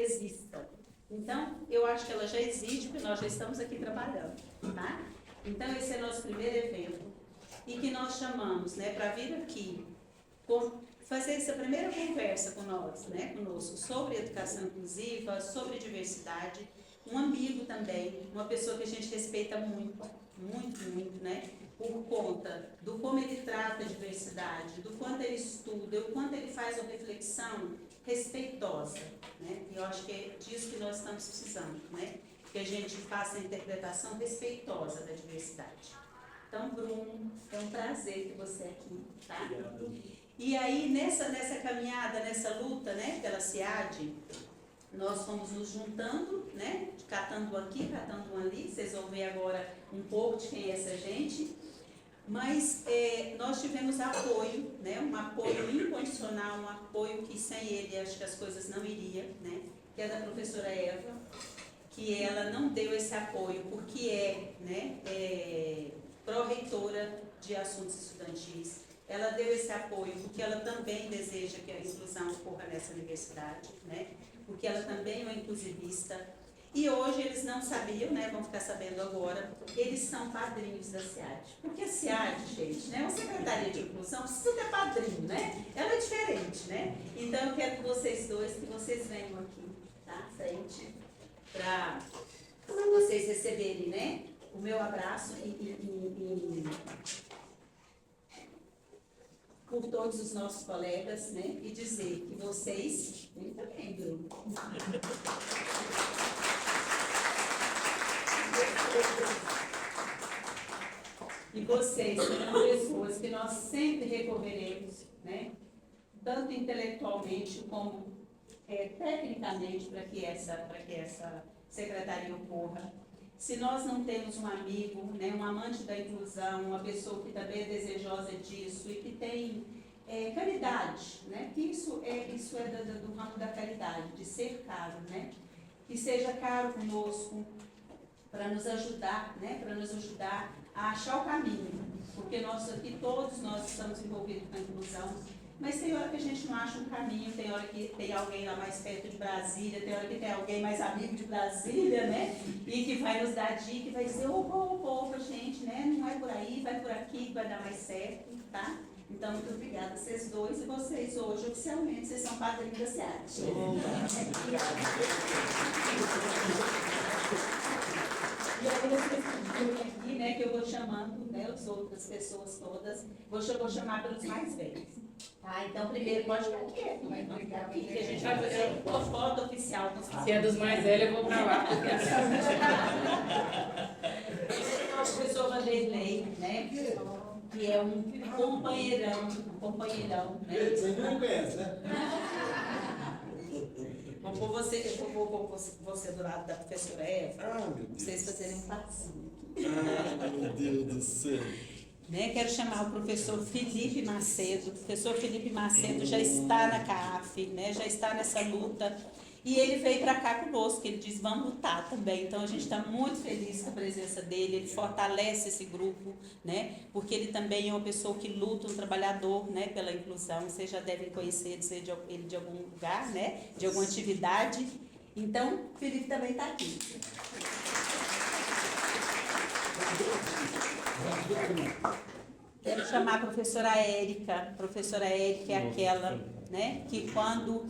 exista. Então, eu acho que ela já existe, porque nós já estamos aqui trabalhando, tá? Então, esse é nosso primeiro evento, e que nós chamamos, né, para vir aqui, fazer essa primeira conversa com nós, né, conosco, sobre educação inclusiva, sobre diversidade, um amigo também, uma pessoa que a gente respeita muito, né, por conta do como ele trata a diversidade, do quanto ele estuda, do quanto ele faz uma reflexão respeitosa, né, e eu acho que é disso que nós estamos precisando, né, que a gente faça a interpretação respeitosa da diversidade. Então, Bruno, é um prazer ter você aqui, tá? E aí, nessa caminhada, nessa luta, né, pela SEAD, nós fomos nos juntando, né, catando um aqui, catando um ali, vocês vão ver agora um pouco de quem é essa gente, mas nós tivemos apoio, né, um apoio incondicional, um apoio que sem ele acho que as coisas não iriam, né, que é da professora Eva, que ela não deu esse apoio porque pró-reitora de assuntos estudantis. Ela deu esse apoio porque ela também deseja que a inclusão ocorra nessa universidade, né? Porque ela também é uma inclusivista. E hoje eles não sabiam, né? Vão ficar sabendo agora, eles são padrinhos da SEAD. Porque a SEAD, gente, né? Uma secretaria de inclusão precisa ter padrinho, né? Ela é diferente, né? Então eu quero que vocês dois, que vocês venham aqui, tá? À frente, para vocês receberem, né? O meu abraço por todos os nossos colegas, né, e dizer que vocês, vem também, Bruno, e vocês serão pessoas que nós sempre recorreremos, né, tanto intelectualmente como tecnicamente para que essa secretaria ocorra. Se nós não temos um amigo, né, um amante da inclusão, uma pessoa que também é desejosa disso e que tem caridade, né, que isso é do ramo da caridade, de ser caro, né, que seja caro conosco para nos ajudar, né, a achar o caminho, porque todos nós estamos envolvidos com a inclusão. Mas tem hora que a gente não acha um caminho, tem hora que tem alguém lá mais perto de Brasília, tem hora que tem alguém mais amigo de Brasília, né? E que vai nos dar dica e vai dizer, opa, gente, né? Não é por aí, vai por aqui que vai dar mais certo, tá? Então, muito obrigada a vocês dois e vocês hoje, oficialmente, vocês são padrinhos da SEAD. Obrigada. E aí vocês viram aqui, né, que eu vou chamando, né, as outras pessoas todas, vou chamar pelos mais velhos. Tá, então primeiro pode ficar quieto, né? Que a gente vai fazer uma foto oficial com os Se é dos mais velhos, eu vou pra lá. Esse é o professor Vanderlei, né? Que é um companheirão, né? Você não conhece, né? Vou pôr você do lado da professora Eva, Ah, meu Deus. vocês fazerem um passinho. Ah, meu Deus do céu. Né, quero chamar o professor Felipe Macedo. O professor Felipe Macedo já está na CAF, né, já está nessa luta. E ele veio para cá conosco, ele diz, vamos lutar também. Então, a gente está muito feliz com a presença dele, ele fortalece esse grupo, né, porque ele também é uma pessoa que luta, um trabalhador, né, pela inclusão. Vocês já devem conhecer ele de algum lugar, né, de alguma atividade. Então, o Felipe também está aqui. Quero chamar a professora Érica. A professora Érica é aquela, né, que quando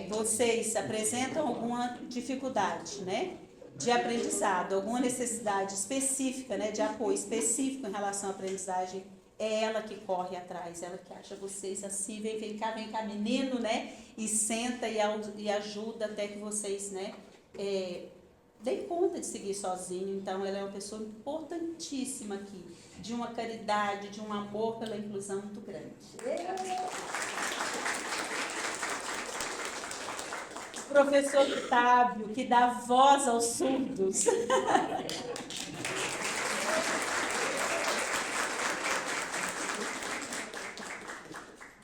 vocês apresentam alguma dificuldade, né, de aprendizado, alguma necessidade específica, né, de apoio específico em relação à aprendizagem, é ela que corre atrás, ela que acha vocês assim, vem cá, menino, né, e senta e ajuda até que vocês, né, deem conta de seguir sozinho. Então, ela é uma pessoa importantíssima aqui, de uma caridade, de um amor pela inclusão muito grande. O professor Otávio, que dá voz aos surdos.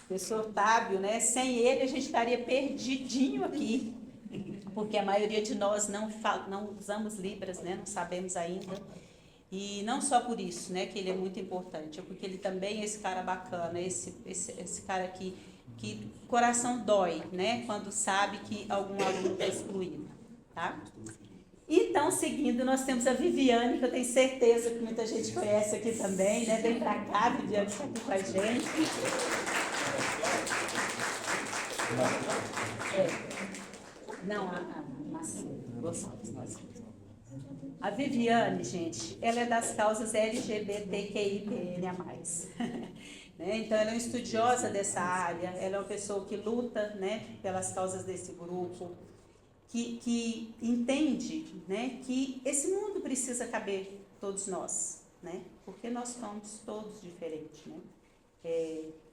Professor Otávio, né? Sem ele a gente estaria perdidinho aqui, porque a maioria de nós não usamos Libras, né? Não sabemos ainda. E não só por isso, né, que ele é muito importante, é porque ele também é esse cara bacana, esse cara que que o coração dói, né? Quando sabe que algum aluno está excluído, tá? Então, seguindo, nós temos a Viviane, que eu tenho certeza que muita gente conhece aqui também, né? Vem pra cá, a Viviane está aqui com a gente. Não, a Macedo Gonçalves, nós. A Viviane, gente, ela é das causas LGBTQIPN+. Né? Então, ela é uma estudiosa dessa área, ela é uma pessoa que luta, né, pelas causas desse grupo, que entende, né, que esse mundo precisa caber todos nós, né, porque nós somos todos diferentes. Né?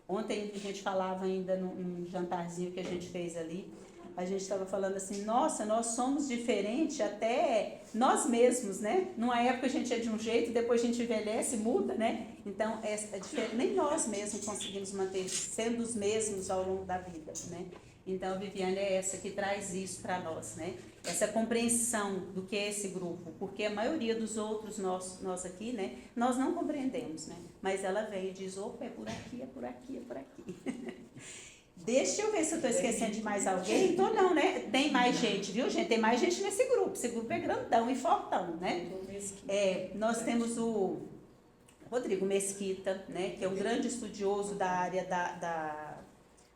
Ontem a gente falava ainda num jantarzinho que a gente fez ali, a gente estava falando assim, nossa, nós somos diferentes até nós mesmos, né? Numa época a gente é de um jeito, depois a gente envelhece, muda, né? Então, é diferente, nem nós mesmos conseguimos manter sendo os mesmos ao longo da vida, né? Então, a Viviane é essa que traz isso para nós, né? Essa compreensão do que é esse grupo, porque a maioria dos outros, nós aqui, né? Nós não compreendemos, né? Mas ela vem e diz, opa, é por aqui, é por aqui, é por aqui. Deixa eu ver se eu estou esquecendo de mais alguém. Então, não, né? Tem mais gente, viu, gente? Tem mais gente nesse grupo. Esse grupo é grandão e fortão, né? Nós temos o Rodrigo Mesquita, né? Que é um grande estudioso da área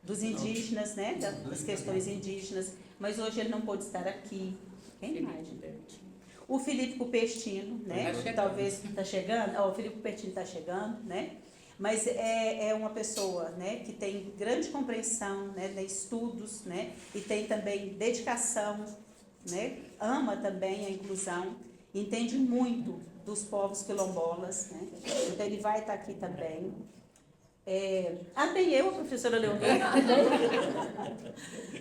dos indígenas, né? Das questões indígenas. Mas hoje ele não pôde estar aqui. Quem mais, gente? O Felipe Cupertino, né? Que talvez está chegando. O Felipe Cupertino está chegando, né? Mas é uma pessoa, né, que tem grande compreensão, né, de estudos, né, e tem também dedicação, né, ama também a inclusão, entende muito dos povos quilombolas, né, então ele vai estar aqui também. Tem eu, a professora Leonor,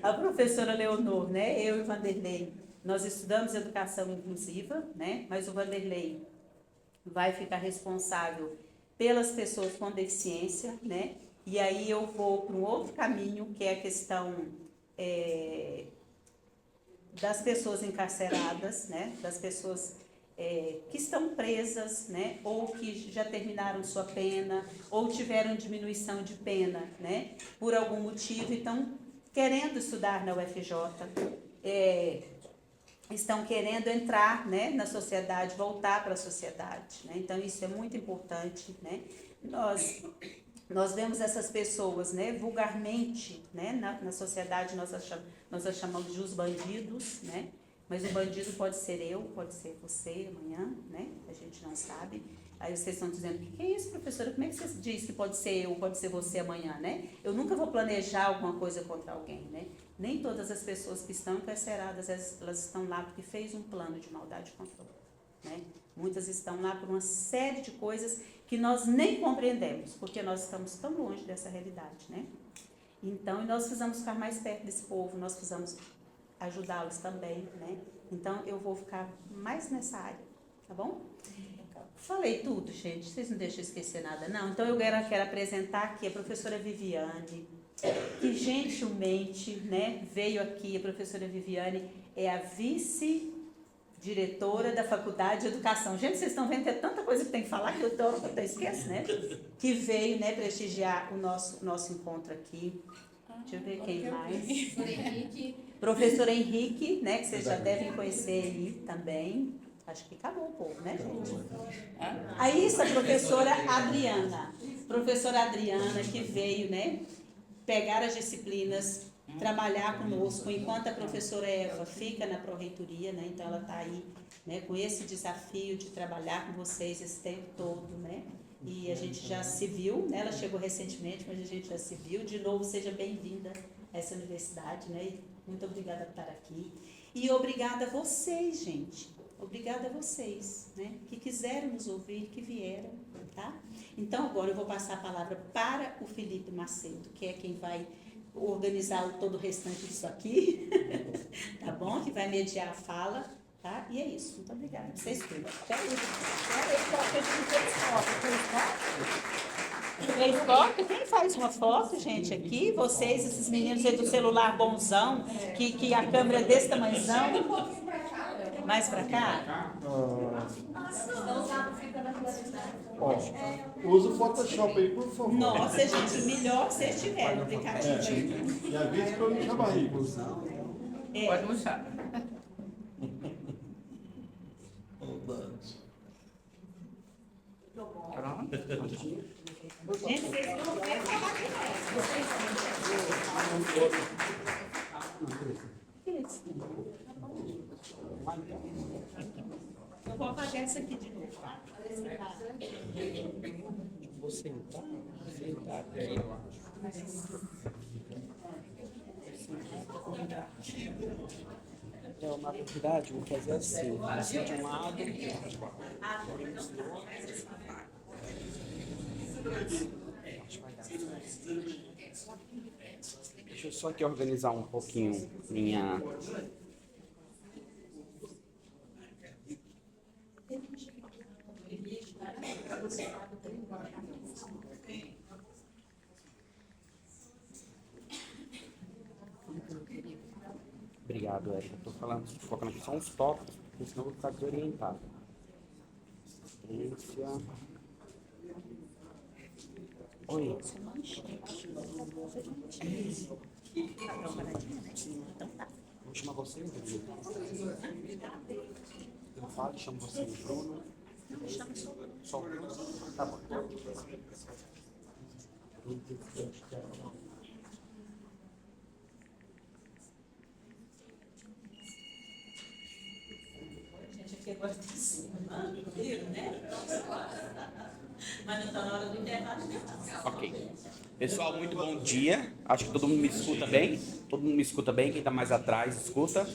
a professora Leonor, né, eu e o Vanderlei, nós estudamos educação inclusiva, né, mas o Vanderlei vai ficar responsável pelas pessoas com deficiência, né? E aí eu vou para um outro caminho, que é a questão das pessoas encarceradas, né? Das pessoas que estão presas, né? Ou que já terminaram sua pena, ou tiveram diminuição de pena, né? Por algum motivo, e estão querendo estudar na UFJ, estão querendo entrar, né, na sociedade, voltar para a sociedade, né? Então isso é muito importante, né? Nós vemos essas pessoas, né, vulgarmente, né, na sociedade nós as chamamos de os bandidos, né? Mas o bandido pode ser eu, pode ser você amanhã, né? A gente não sabe. Aí vocês estão dizendo, que é isso, professora? Como é que você diz que pode ser eu, pode ser você amanhã, né? Eu nunca vou planejar alguma coisa contra alguém, né? Nem todas as pessoas que estão encarceradas, elas estão lá porque fez um plano de maldade contra outra, né? Muitas estão lá por uma série de coisas que nós nem compreendemos, porque nós estamos tão longe dessa realidade, né? Então, nós precisamos ficar mais perto desse povo, nós precisamos ajudá-los também, né? Então, eu vou ficar mais nessa área, tá bom? Falei tudo, gente, vocês não deixam eu esquecer nada, não. Então, eu quero apresentar aqui a professora Viviane, que gentilmente, né, veio aqui. A professora Viviane é a vice-diretora da Faculdade de Educação. Gente, vocês estão vendo que é tanta coisa que tem que falar que eu até esqueço, né? Que veio, né, prestigiar o nosso encontro aqui. Deixa eu ver quem mais. Professor Henrique, né, que vocês já devem conhecer aí também. Acho que acabou um pouco, né, gente? Aí, essa professora Adriana. Professora Adriana, que veio, né, pegar as disciplinas, trabalhar conosco, enquanto a professora Eva fica na pró-reitoria, né? Então, ela está aí, né, com esse desafio de trabalhar com vocês esse tempo todo, né? E a gente já se viu, né? Ela chegou recentemente, mas a gente já se viu. De novo, seja bem-vinda a essa universidade, né? E muito obrigada por estar aqui. E obrigada a vocês, gente. Obrigada a vocês, né, que quiseram nos ouvir, que vieram, tá? Então, agora eu vou passar a palavra para o Felipe Macedo, que é quem vai organizar todo o restante disso aqui, tá bom? Que vai mediar a fala, tá? E é isso. Muito obrigada. Vocês cuidam. Fez foto? Quem faz uma foto, gente, aqui? Vocês, esses meninos aí do celular bonzão, que a câmera é desse tamanhozão. Mais pra cá? Ó, usa o Photoshop aí, por favor. Nossa, gente, o melhor que vocês tiverem no aplicativo aí. E avisa pra eu não chamar barriga. Pode murchar. Pronto. Gente, vocês não querem falar de eu vou apagar essa aqui de novo. Vou sentar aí, eu acho. Então, na verdade, vou fazer assim, você de um lado, deixa eu só aqui organizar um pouquinho minha... Obrigado, Érica. Estou focando aqui só uns tópicos, porque senão eu vou ficar desorientado. Assistência. Oi. Vou chamar você, Bruno. Eu falo, chamo você, Bruno. Só o Bruno? Tá bom. Mas não está na hora do intervalo, né? Ok. Pessoal, muito bom dia. Acho que todo mundo me escuta bem. Todo mundo me escuta bem. Quem está mais atrás, escuta.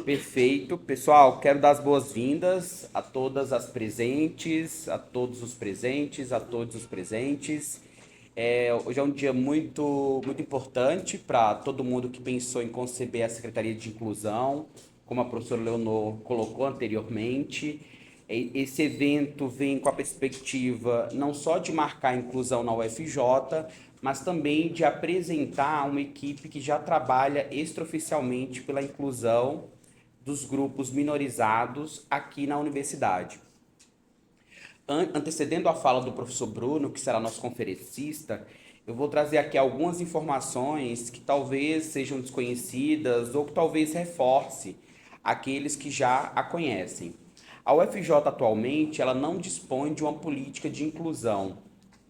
Perfeito. Pessoal, quero dar as boas-vindas a todas as presentes, a todos os presentes, a todos os presentes. Hoje é um dia muito importante para todo mundo que pensou em conceber a Secretaria de Inclusão, como a professora Leonor colocou anteriormente. Esse evento vem com a perspectiva não só de marcar a inclusão na UFJ, mas também de apresentar uma equipe que já trabalha extraoficialmente pela inclusão dos grupos minorizados aqui na universidade. Antecedendo a fala do professor Bruno, que será nosso conferencista, eu vou trazer aqui algumas informações que talvez sejam desconhecidas ou que talvez reforce aqueles que já a conhecem. A UFJ atualmente ela não dispõe de uma política de inclusão.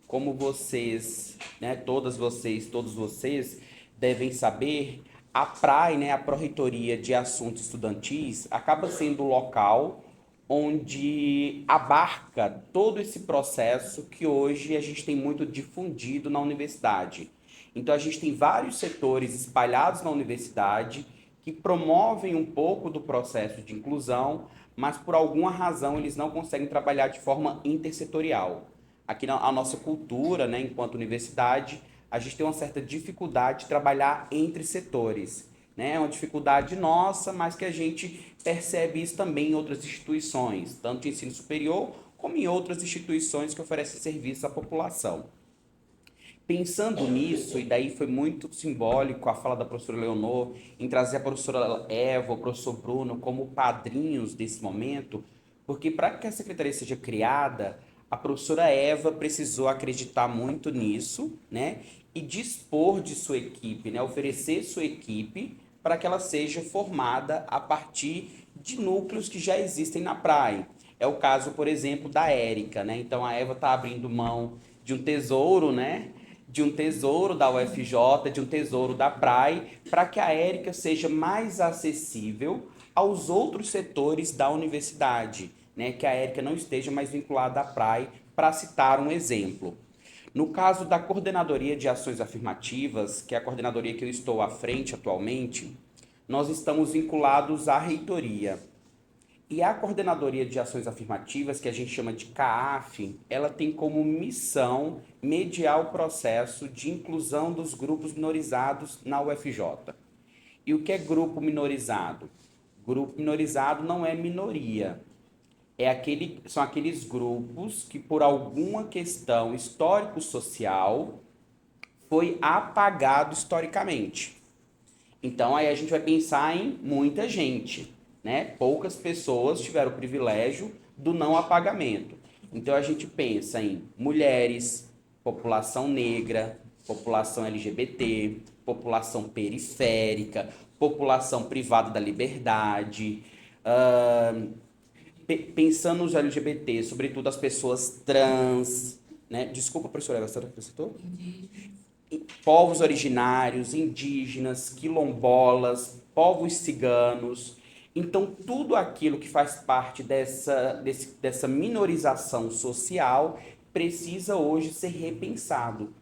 Como vocês, todos vocês devem saber, a PRAE, a Pró-Reitoria de Assuntos Estudantis, acaba sendo o local onde abarca todo esse processo que hoje a gente tem muito difundido na universidade. Então a gente tem vários setores espalhados na universidade que promovem um pouco do processo de inclusão, mas por alguma razão eles não conseguem trabalhar de forma intersetorial. Aqui na nossa cultura, enquanto universidade, a gente tem uma certa dificuldade de trabalhar entre setores. É uma dificuldade nossa, mas que a gente percebe isso também em outras instituições, tanto em ensino superior como em outras instituições que oferecem serviço à população. Pensando nisso, e daí foi muito simbólico a fala da professora Leonor em trazer a professora Eva, o professor Bruno como padrinhos desse momento, porque para que a secretaria seja criada, a professora Eva precisou acreditar muito nisso, e dispor de sua equipe, oferecer sua equipe para que ela seja formada a partir de núcleos que já existem na PRAE. É o caso, por exemplo, da Érica, Então a Eva está abrindo mão de um tesouro, de um tesouro da UFJ, de um tesouro da PRAE, para que a Érica seja mais acessível aos outros setores da universidade, que a Érica não esteja mais vinculada à PRAE, para citar um exemplo. No caso da Coordenadoria de Ações Afirmativas, que é a coordenadoria que eu estou à frente atualmente, nós estamos vinculados à reitoria. E a Coordenadoria de Ações Afirmativas, que a gente chama de CAAF, ela tem como missão mediar o processo de inclusão dos grupos minorizados na UFJ. E o que é grupo minorizado? Grupo minorizado não é minoria. São aqueles grupos que, por alguma questão histórico-social, foi apagado historicamente. Então, aí a gente vai pensar em muita gente, né? Poucas pessoas tiveram o privilégio do não apagamento. Então a gente pensa em mulheres, população negra, população LGBT, população periférica, população privada da liberdade, pensando nos LGBT, sobretudo as pessoas trans, né? Desculpa, professora, você acrescentou? Povos originários, indígenas, quilombolas, povos ciganos. Então, tudo aquilo que faz parte dessa minorização social precisa hoje ser repensado.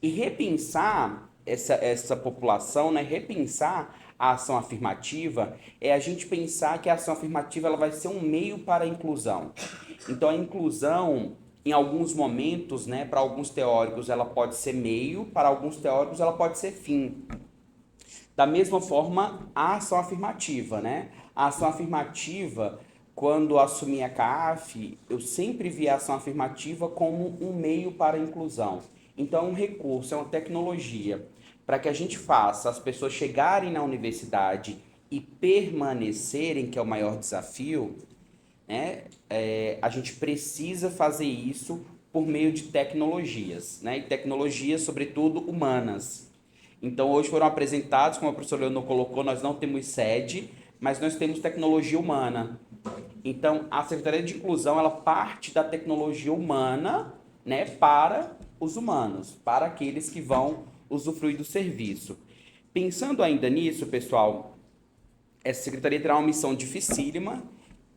E repensar essa população, né? Repensar a ação afirmativa é a gente pensar que a ação afirmativa ela vai ser um meio para a inclusão. Então, a inclusão, em alguns momentos, né, para alguns teóricos, ela pode ser meio, para alguns teóricos, ela pode ser fim. Da mesma forma, a ação afirmativa, né? A ação afirmativa, quando assumi a CAF, eu sempre vi a ação afirmativa como um meio para a inclusão. Então, é um recurso, é uma tecnologia para que a gente faça as pessoas chegarem na universidade e permanecerem, que é o maior desafio, né? A gente precisa fazer isso por meio de tecnologias, né? E tecnologias, sobretudo, humanas. Então, hoje foram apresentados, como a professora Leonor colocou, nós não temos sede, mas nós temos tecnologia humana. Então, a Secretaria de Inclusão, ela parte da tecnologia humana, né, para os humanos, para aqueles que vão usufruir do serviço. Pensando ainda nisso, pessoal, essa secretaria terá uma missão dificílima,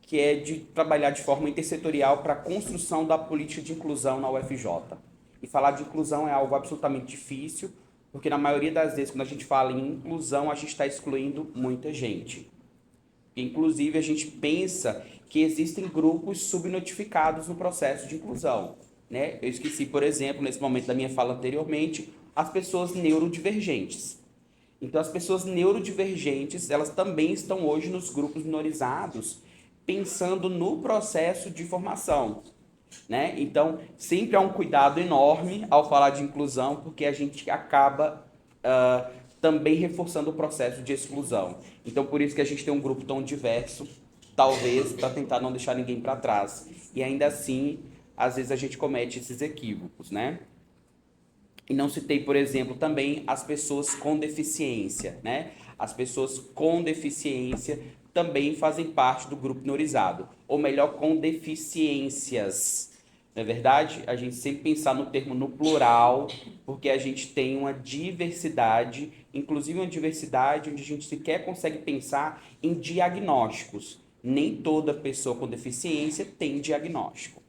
que é de trabalhar de forma intersetorial para a construção da política de inclusão na UFJ. E falar de inclusão é algo absolutamente difícil, porque na maioria das vezes, quando a gente fala em inclusão, a gente está excluindo muita gente. Inclusive, a gente pensa que existem grupos subnotificados no processo de inclusão, né? Eu esqueci, por exemplo, nesse momento da minha fala anteriormente, as pessoas neurodivergentes. Então, as pessoas neurodivergentes, elas também estão hoje nos grupos minorizados, pensando no processo de formação, né? Então, sempre há um cuidado enorme ao falar de inclusão, porque a gente acaba também reforçando o processo de exclusão. Então, por isso que a gente tem um grupo tão diverso, talvez para tentar não deixar ninguém para trás. E ainda assim, às vezes a gente comete esses equívocos, né? E não citei, por exemplo, também as pessoas com deficiência, né? As pessoas com deficiência também fazem parte do grupo minorizado, ou melhor, com deficiências. Não é verdade? A gente sempre pensar no termo no plural, porque a gente tem uma diversidade, inclusive uma diversidade onde a gente sequer consegue pensar em diagnósticos. Nem toda pessoa com deficiência tem diagnóstico.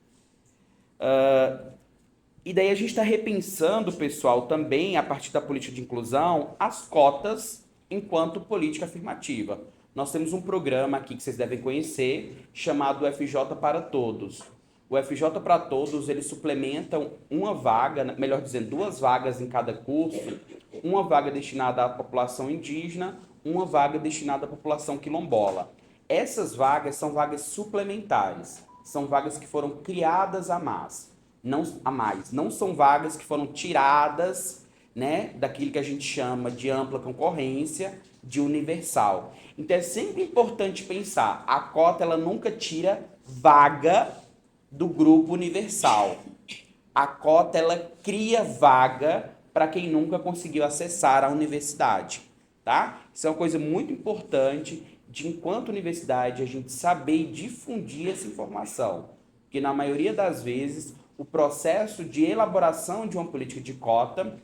E daí a gente está repensando, pessoal, também, a partir da política de inclusão, as cotas enquanto política afirmativa. Nós temos um programa aqui que vocês devem conhecer, chamado FJ para Todos. O FJ para Todos, eles suplementam uma vaga, melhor dizendo, 2 vagas em cada curso, uma vaga destinada à população indígena, uma vaga destinada à população quilombola. Essas vagas são vagas suplementares, são vagas que foram criadas a mais. Não são vagas que foram tiradas, né, daquilo que a gente chama de ampla concorrência, de universal. Então é sempre importante pensar, a cota ela nunca tira vaga do grupo universal. A cota ela cria vaga para quem nunca conseguiu acessar a universidade, tá? Isso é uma coisa muito importante de, enquanto universidade, a gente saber e difundir essa informação, porque na maioria das vezes o processo de elaboração de uma política de cota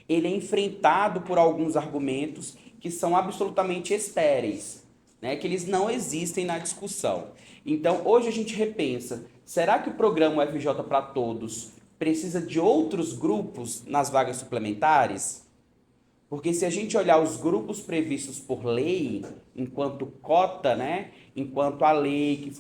ele é enfrentado por alguns argumentos que são absolutamente estéreis, né? Que eles não existem na discussão. Então, hoje a gente repensa, será que o programa FJ para Todos precisa de outros grupos nas vagas suplementares? Porque se a gente olhar os grupos previstos por lei, enquanto cota, né? Enquanto a lei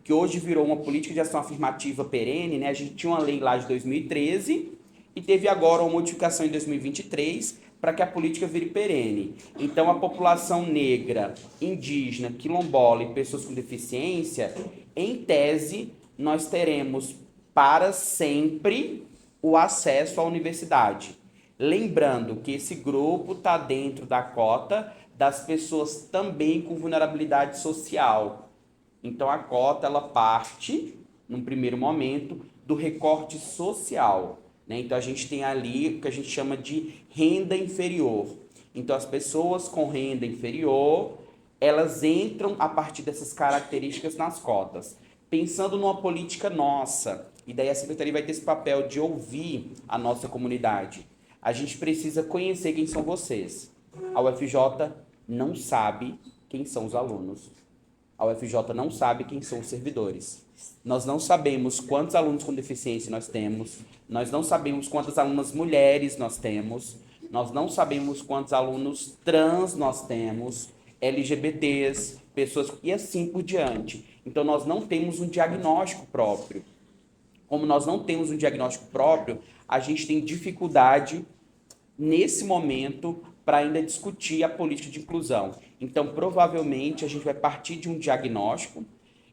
que hoje virou uma política de ação afirmativa perene, né? A gente tinha uma lei lá de 2013 e teve agora uma modificação em 2023 para que a política vire perene. Então, a população negra, indígena, quilombola e pessoas com deficiência, em tese, nós teremos para sempre o acesso à universidade. Lembrando que esse grupo está dentro da cota das pessoas também com vulnerabilidade social. Então, a cota, ela parte, num primeiro momento, do recorte social, né? Então, a gente tem ali o que a gente chama de renda inferior. Então, as pessoas com renda inferior, elas entram a partir dessas características nas cotas. Pensando numa política nossa, e daí a Secretaria vai ter esse papel de ouvir a nossa comunidade. A gente precisa conhecer quem são vocês. A UFJ não sabe quem são os alunos. A UFJ não sabe quem são os servidores. Nós não sabemos quantos alunos com deficiência nós temos. Nós não sabemos quantas alunas mulheres nós temos. Nós não sabemos quantos alunos trans nós temos, LGBTs, pessoas e assim por diante. Então, nós não temos um diagnóstico próprio. Como nós não temos um diagnóstico próprio, a gente tem dificuldade, nesse momento, para ainda discutir a política de inclusão. Então, provavelmente, a gente vai partir de um diagnóstico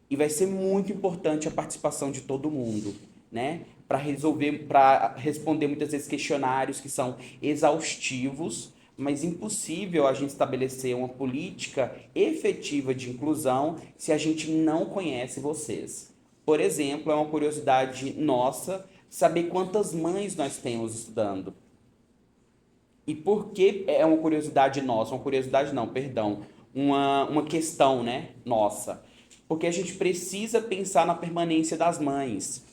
e vai ser muito importante a participação de todo mundo, né? Para responder muitas vezes questionários que são exaustivos, mas impossível a gente estabelecer uma política efetiva de inclusão se a gente não conhece vocês. Por exemplo, é uma curiosidade nossa saber quantas mães nós temos estudando. E por que é uma curiosidade nossa? Uma curiosidade não, perdão. Uma questão, né, nossa. Porque a gente precisa pensar na permanência das mães.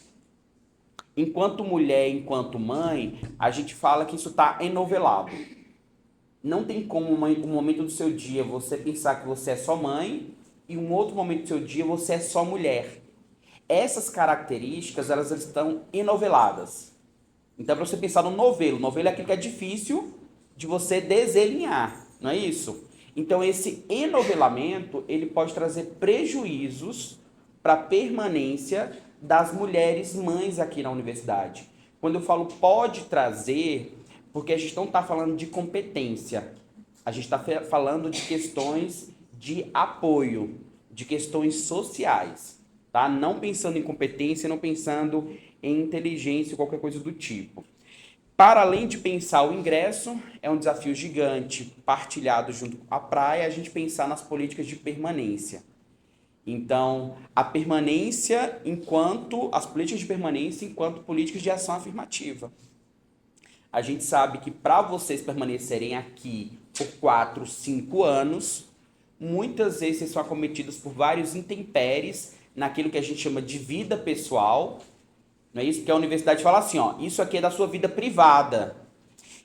Enquanto mulher, enquanto mãe, a gente fala que isso está enovelado. Não tem como um momento do seu dia você pensar que você é só mãe e um outro momento do seu dia você é só mulher. Essas características, elas estão enoveladas. Então, para você pensar no novelo é aquilo que é difícil de você desalinhar, não é isso? Então, esse enovelamento, ele pode trazer prejuízos para a permanência das mulheres mães aqui na universidade. Quando eu falo pode trazer, porque a gente não está falando de competência, a gente está falando de questões de apoio, de questões sociais. Tá? Não pensando em competência, não pensando em inteligência ou qualquer coisa do tipo. Para além de pensar o ingresso, é um desafio gigante, partilhado junto com a praia, a gente pensar nas políticas de permanência. Então, a permanência as políticas de permanência enquanto políticas de ação afirmativa. A gente sabe que para vocês permanecerem aqui por 4, 5 anos, muitas vezes vocês são acometidos por vários intempéries, naquilo que a gente chama de vida pessoal, não é isso? Porque a universidade fala assim, ó, isso aqui é da sua vida privada,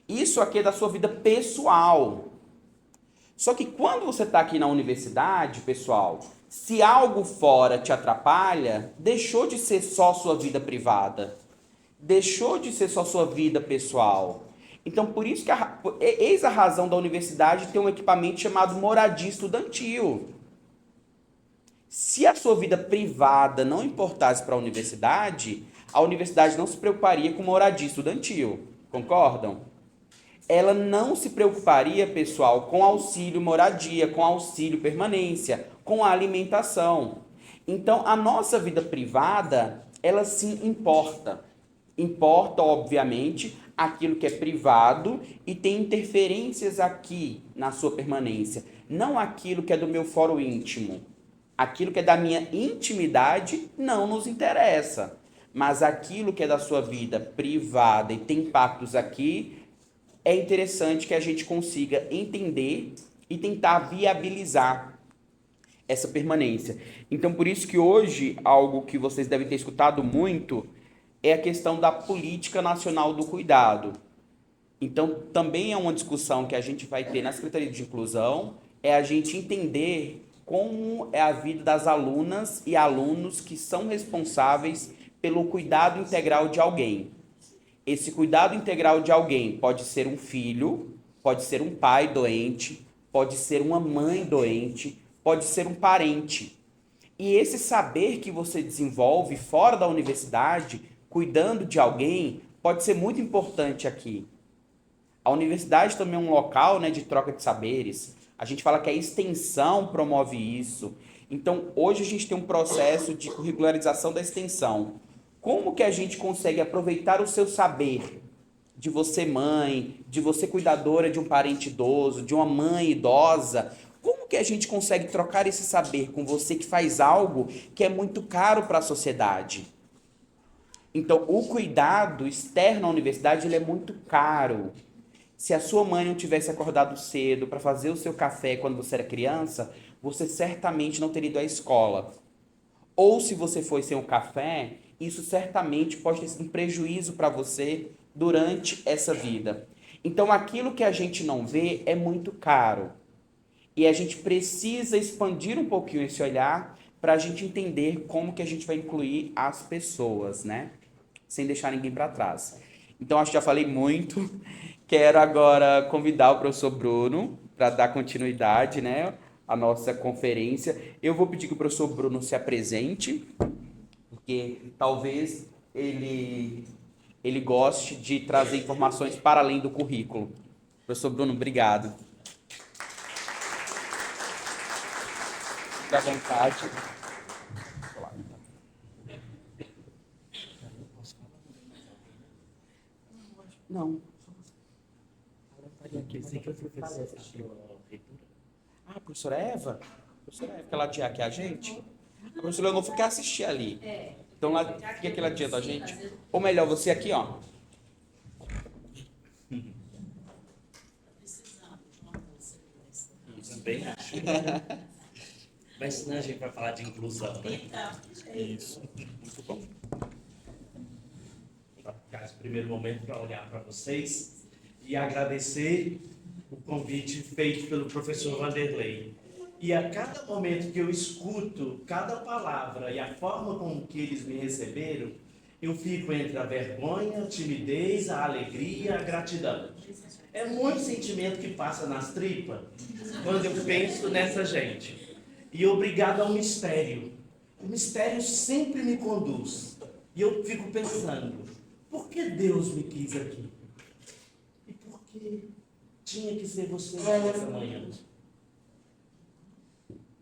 isso aqui é da sua vida pessoal. Só que quando você está aqui na universidade, pessoal, se algo fora te atrapalha, deixou de ser só sua vida privada, deixou de ser só sua vida pessoal. Então, por isso que eis a razão da universidade ter um equipamento chamado moradia estudantil. Se a sua vida privada não importasse para a universidade não se preocuparia com moradia estudantil. Concordam? Ela não se preocuparia, pessoal, com auxílio moradia, com auxílio permanência, com a alimentação. Então, a nossa vida privada, ela sim importa. Importa, obviamente, aquilo que é privado e tem interferências aqui na sua permanência. Não aquilo que é do meu fórum íntimo. Aquilo que é da minha intimidade não nos interessa. Mas aquilo que é da sua vida privada e tem impactos aqui, é interessante que a gente consiga entender e tentar viabilizar essa permanência. Então, por isso que hoje, algo que vocês devem ter escutado muito, é a questão da Política Nacional do Cuidado. Então, também é uma discussão que a gente vai ter na Secretaria de Inclusão, é a gente entender como é a vida das alunas e alunos que são responsáveis pelo cuidado integral de alguém. Esse cuidado integral de alguém pode ser um filho, pode ser um pai doente, pode ser uma mãe doente, pode ser um parente. E esse saber que você desenvolve fora da universidade, cuidando de alguém, pode ser muito importante aqui. A universidade também é um local, né, de troca de saberes. A gente fala que a extensão promove isso. Então, hoje a gente tem um processo de curricularização da extensão. Como que a gente consegue aproveitar o seu saber de você mãe, de você cuidadora de um parente idoso, de uma mãe idosa, como que a gente consegue trocar esse saber com você que faz algo que é muito caro para a sociedade? Então, o cuidado externo à universidade ele é muito caro. Se a sua mãe não tivesse acordado cedo para fazer o seu café quando você era criança, você certamente não teria ido à escola. Ou se você foi sem o café, isso certamente pode ter sido um prejuízo para você durante essa vida. Então, aquilo que a gente não vê é muito caro. E a gente precisa expandir um pouquinho esse olhar para a gente entender como que a gente vai incluir as pessoas, né? Sem deixar ninguém para trás. Então, acho que já falei muito. Quero agora convidar o professor Bruno para dar continuidade, né, à nossa conferência. Eu vou pedir que o professor Bruno se apresente, porque talvez ele goste de trazer informações para além do currículo. Professor Bruno, obrigado. Fique à vontade. Não. Ah, a professora Eva? A professora Eva, que ela dia aqui a gente? A professora Leonor quer assistir ali. Então, lá, fica aqui adianta a gente. Ou melhor, você aqui, ó. Também acho. Vai ensinar a gente para falar de inclusão, né? Isso. Muito bom. Vou ficar esse primeiro momento para olhar para vocês e agradecer o convite feito pelo professor Vanderlei. E a cada momento que eu escuto cada palavra e a forma como que eles me receberam, eu fico entre a vergonha, a timidez, a alegria, a gratidão. É muito sentimento que passa nas tripas quando eu penso nessa gente. E obrigado ao mistério. O mistério sempre me conduz. E eu fico pensando, por que Deus me quis aqui? E por que tinha que ser você nessa manhã?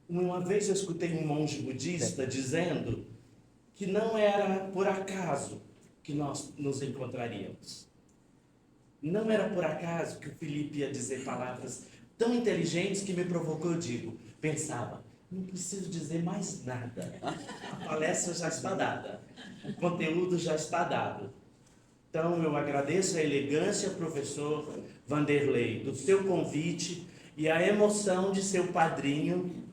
Uma vez eu escutei um monge budista dizendo que não era por acaso que nós nos encontraríamos. Não era por acaso que o Felipe ia dizer palavras tão inteligentes que me provocou, eu digo, pensava, não preciso dizer mais nada. A palestra já está dada. O conteúdo já está dado. Então, eu agradeço a elegância, professor Vanderlei, do seu convite e a emoção de ser o padrinho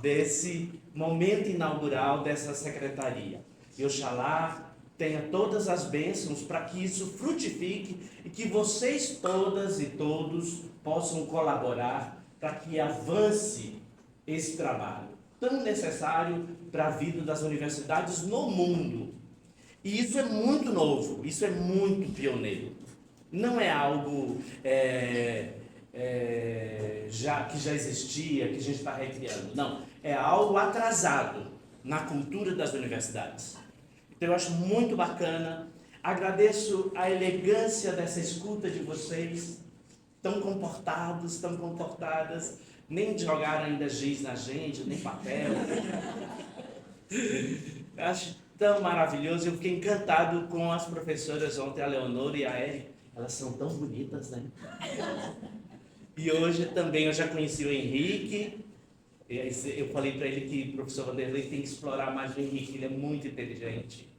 desse momento inaugural dessa secretaria. E oxalá tenha todas as bênçãos para que isso frutifique e que vocês todas e todos possam colaborar para que avance esse trabalho tão necessário para a vida das universidades no mundo. E isso é muito novo, isso é muito pioneiro. Não é algo que já existia, que a gente está recriando. Não, é algo atrasado na cultura das universidades. Então eu acho muito bacana. Agradeço a elegância dessa escuta de vocês, tão comportados, tão comportadas. Nem jogaram ainda giz na gente, nem papel. Eu acho tão maravilhoso. Eu fiquei encantado com as professoras ontem, a Leonor e a Eri. Elas são tão bonitas, né? E hoje também eu já conheci o Henrique. Eu falei para ele que o professor Vanderlei tem que explorar mais o Henrique, ele é muito inteligente.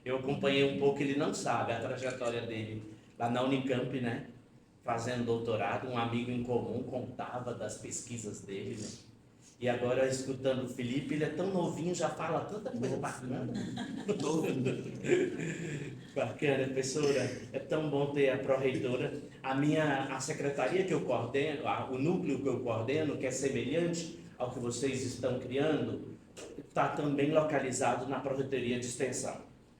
Eu acompanhei um pouco, ele não sabe a trajetória dele lá na Unicamp, né? Fazendo doutorado, um amigo em comum contava das pesquisas dele, né? E agora, escutando o Felipe, ele é tão novinho, já fala tanta coisa bacana. Bacana, professora. É tão bom ter a pró-reitora. A secretaria que eu coordeno, o núcleo que eu coordeno, que é semelhante ao que vocês estão criando, está também localizado na Pró-Reitoria de Extensão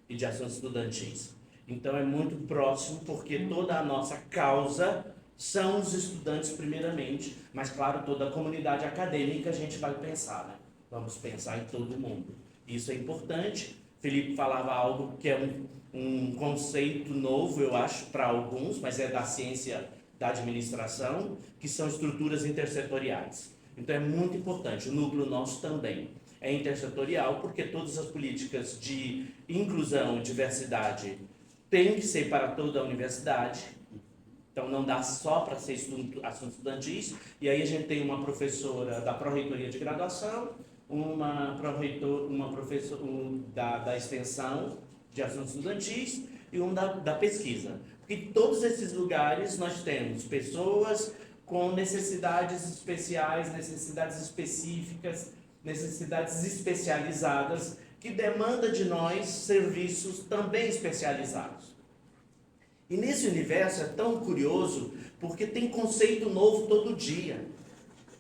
e de Assuntos Estudantis. Então, é muito próximo, porque toda a nossa causa são os estudantes primeiramente, mas claro, toda a comunidade acadêmica a gente vai pensar, né? Vamos pensar em todo mundo. Isso é importante. Felipe falava algo que é um conceito novo, eu acho, para alguns, mas é da ciência da administração, que são estruturas intersetoriais. Então é muito importante. O núcleo nosso também é intersetorial, porque todas as políticas de inclusão, diversidade tem que ser para toda a universidade. Então não dá só para ser assuntos estudantis. E aí a gente tem uma professora da Pró-Reitoria de Graduação, uma professora da extensão de assuntos estudantis e um da pesquisa. Porque em todos esses lugares nós temos pessoas com necessidades especiais, necessidades específicas, necessidades especializadas, que demandam de nós serviços também especializados. E nesse universo é tão curioso, porque tem conceito novo todo dia.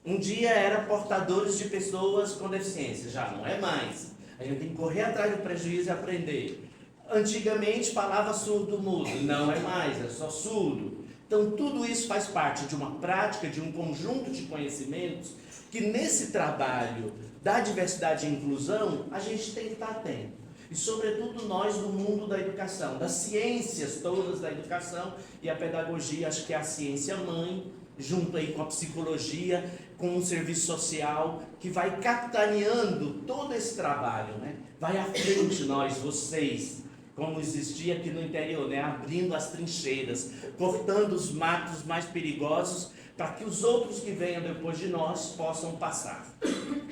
Um dia era portadores de pessoas com deficiência, já não é mais. A gente tem que correr atrás do prejuízo e aprender. Antigamente falava surdo-mudo, não é mais, é só surdo. Então tudo isso faz parte de uma prática, de um conjunto de conhecimentos que nesse trabalho da diversidade e inclusão a gente tem que estar atento. E sobretudo nós do mundo da educação, das ciências todas da educação e a pedagogia, acho que é a ciência mãe, junto aí com a psicologia, com um serviço social que vai capitaneando todo esse trabalho, né? Vai à frente nós, vocês, como existia aqui no interior, né? Abrindo as trincheiras, cortando os matos mais perigosos para que os outros que venham depois de nós possam passar.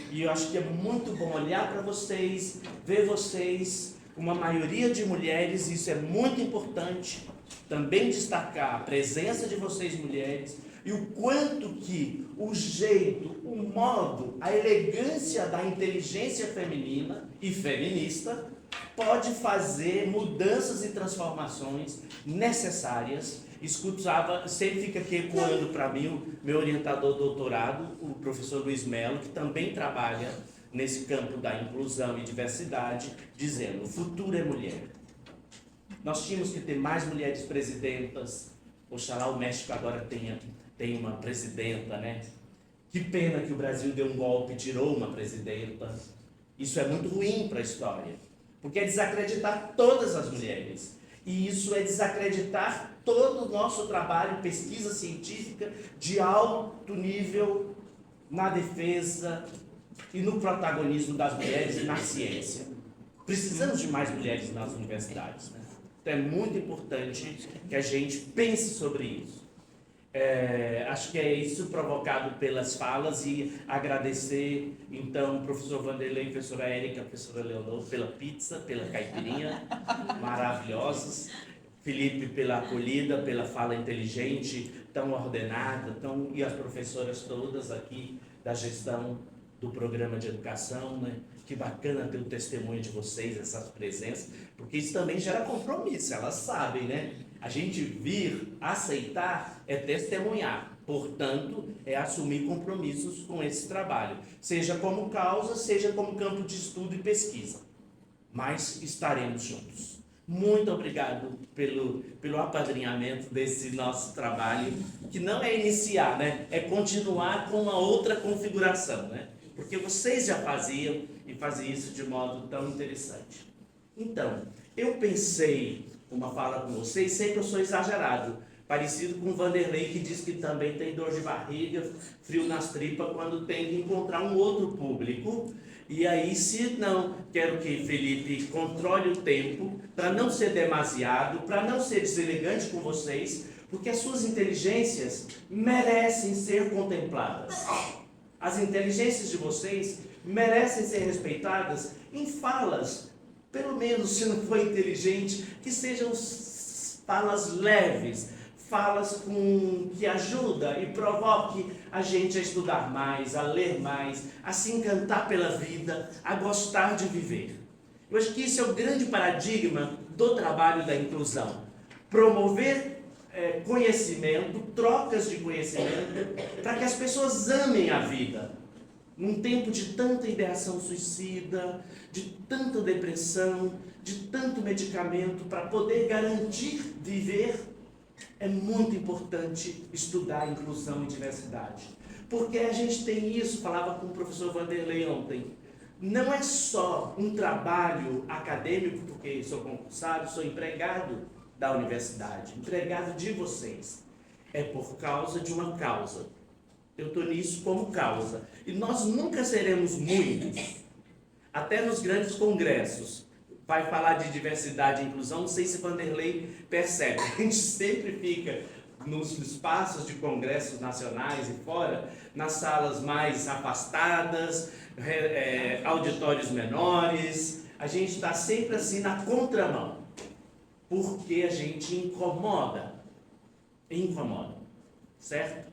E eu acho que é muito bom olhar para vocês, ver vocês, uma maioria de mulheres, isso é muito importante, também destacar a presença de vocês mulheres, e o quanto que o jeito, o modo, a elegância da inteligência feminina e feminista pode fazer mudanças e transformações necessárias. Escutava, sempre fica aqui ecoando para mim o meu orientador doutorado, o professor Luiz Melo, que também trabalha nesse campo da inclusão e diversidade, dizendo: o futuro é mulher. Nós tínhamos que ter mais mulheres presidentas. Oxalá o México agora tem uma presidenta, né? Que pena que o Brasil deu um golpe e tirou uma presidenta. Isso é muito ruim para a história, porque é desacreditar todas as mulheres. E isso é desacreditar todo o nosso trabalho, pesquisa científica de alto nível na defesa e no protagonismo das mulheres na ciência. Precisamos de mais mulheres nas universidades, né? Então é muito importante que a gente pense sobre isso. Acho que é isso provocado pelas falas, e agradecer então o professor Vanderlei, professora Érica, professora Leonor pela pizza, pela caipirinha maravilhosos, Felipe pela acolhida, pela fala inteligente, tão ordenada, e as professoras todas aqui da gestão do programa de educação, né? Que bacana ter o testemunho de vocês, essas presenças, porque isso também gera compromisso, elas sabem, né? A gente vir, aceitar, é testemunhar. Portanto, é assumir compromissos com esse trabalho. Seja como causa, seja como campo de estudo e pesquisa. Mas estaremos juntos. Muito obrigado pelo apadrinhamento desse nosso trabalho, que não é iniciar, né? É continuar com uma outra configuração, né? Porque vocês já faziam, e faziam isso de modo tão interessante. Então, eu pensei uma fala com vocês, sempre eu sou exagerado, parecido com o Vanderlei, que diz que também tem dor de barriga, frio nas tripas, quando tem que encontrar um outro público. E aí, se não, quero que Felipe controle o tempo, para não ser demasiado, para não ser deselegante com vocês, porque as suas inteligências merecem ser contempladas. As inteligências de vocês merecem ser respeitadas em falas, pelo menos, se não for inteligente, que sejam falas leves, falas que ajudam e provoquem a gente a estudar mais, a ler mais, a se encantar pela vida, a gostar de viver. Eu acho que isso é o grande paradigma do trabalho da inclusão. Promover conhecimento, trocas de conhecimento, para que as pessoas amem a vida. Num tempo de tanta ideação suicida, de tanta depressão, de tanto medicamento, para poder garantir viver, é muito importante estudar inclusão e diversidade. Porque a gente tem isso, falava com o professor Vanderlei ontem, não é só um trabalho acadêmico, porque sou concursado, sou empregado da universidade, empregado de vocês. É por causa de uma causa. Eu estou nisso como causa. E nós nunca seremos muitos, até nos grandes congressos. vai falar de diversidade e inclusão, não sei se Vanderlei percebe. A gente sempre fica nos espaços de congressos nacionais e fora, nas salas mais afastadas, auditórios menores. A gente está sempre assim na contramão, porque a gente incomoda, certo?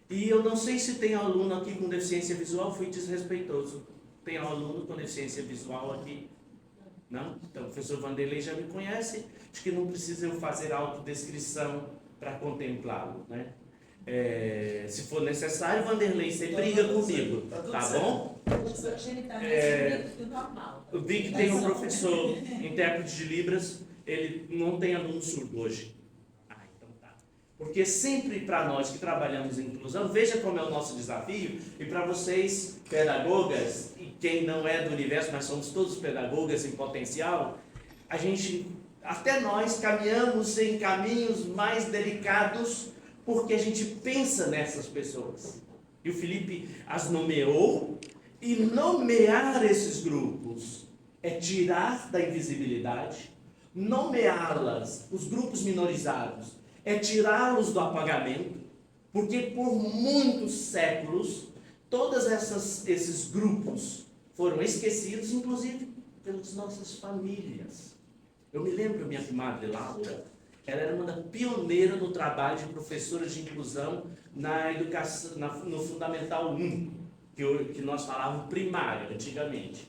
E eu não sei se tem aluno aqui com deficiência visual, fui desrespeitoso. Tem aluno com deficiência visual aqui? Não? Então, o professor Vanderlei já me conhece, acho que não precisa eu fazer autodescrição para contemplá-lo, né? Se for necessário, Vanderlei, você briga comigo, tá bom? Eu vi que tem um professor, intérprete de Libras, ele não tem aluno surdo hoje. Então tá. Porque sempre para nós que trabalhamos em inclusão, veja como é o nosso desafio, e para vocês, pedagogas, e quem não é do universo, mas somos todos pedagogas em potencial, a gente, até nós, caminhamos em caminhos mais delicados, porque a gente pensa nessas pessoas. E o Felipe as nomeou, e nomear esses grupos é tirar da invisibilidade, nomeá-las, os grupos minorizados, é tirá-los do apagamento, porque por muitos séculos, todos esses grupos foram esquecidos, inclusive pelas nossas famílias. Eu me lembro, minha comadre Laura, ela era uma pioneira no trabalho de professora de inclusão na educação, no Fundamental 1, que nós falávamos primário antigamente.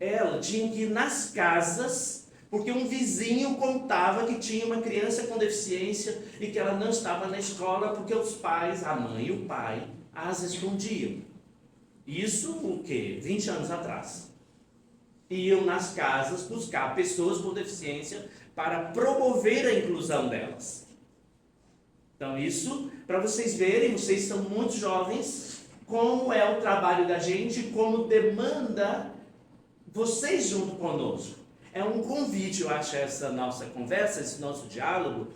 Ela tinha que ir nas casas, porque um vizinho contava que tinha uma criança com deficiência e que ela não estava na escola porque os pais, a mãe e o pai, as escondiam. Isso o quê? 20 anos atrás. Iam nas casas buscar pessoas com deficiência para promover a inclusão delas. Então isso, para vocês verem, vocês são muito jovens, como é o trabalho da gente, como demanda vocês junto conosco. É um convite, eu acho, essa nossa conversa, esse nosso diálogo,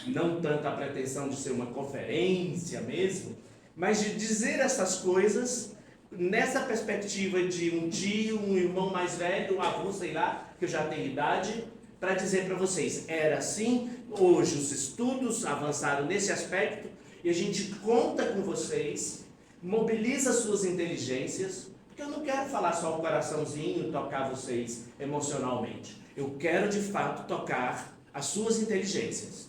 não tanto a pretensão de ser uma conferência mesmo, mas de dizer essas coisas nessa perspectiva de um tio, um irmão mais velho, um avô, sei lá, que eu já tenho idade, para dizer para vocês, era assim, hoje os estudos avançaram nesse aspecto e a gente conta com vocês, mobiliza suas inteligências, porque eu não quero falar só o coraçãozinho, tocar vocês emocionalmente. Eu quero de fato tocar as suas inteligências,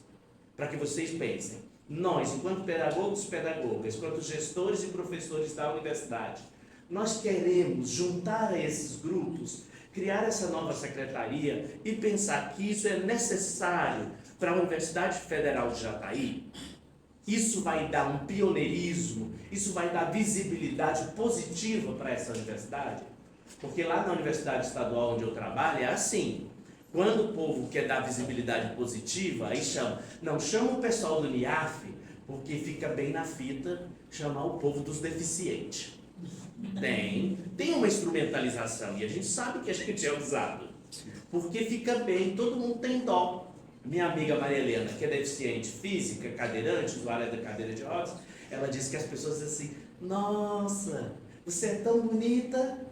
para que vocês pensem. Nós, enquanto pedagogos e pedagogas, enquanto gestores e professores da universidade, nós queremos juntar a esses grupos, criar essa nova secretaria e pensar que isso é necessário para a Universidade Federal de Jataí. Isso vai dar um pioneirismo, isso vai dar visibilidade positiva para essa universidade, porque lá na Universidade Estadual onde eu trabalho é assim. Quando o povo quer dar visibilidade positiva, aí chama o pessoal do NIAF, porque fica bem na fita chamar o povo dos deficientes. Tem uma instrumentalização, e a gente sabe que a gente é usado, porque fica bem, todo mundo tem dó. Minha amiga Maria Helena, que é deficiente física, cadeirante, usuária da cadeira de rodas, ela diz que as pessoas dizem assim, nossa, você é tão bonita.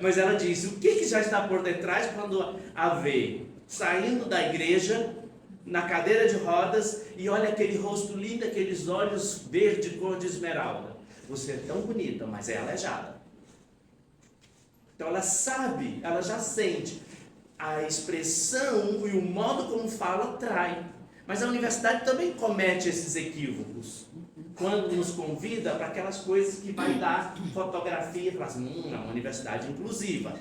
Mas ela diz, o que já está por detrás quando a vê saindo da igreja, na cadeira de rodas, e olha aquele rosto lindo, aqueles olhos verde cor de esmeralda. Você é tão bonita, mas é aleijada. Então ela sabe, ela já sente. A expressão e o modo como fala trai. Mas a universidade também comete esses equívocos. Quando nos convida para aquelas coisas que vai dar fotografia, fala assim, é uma universidade inclusiva.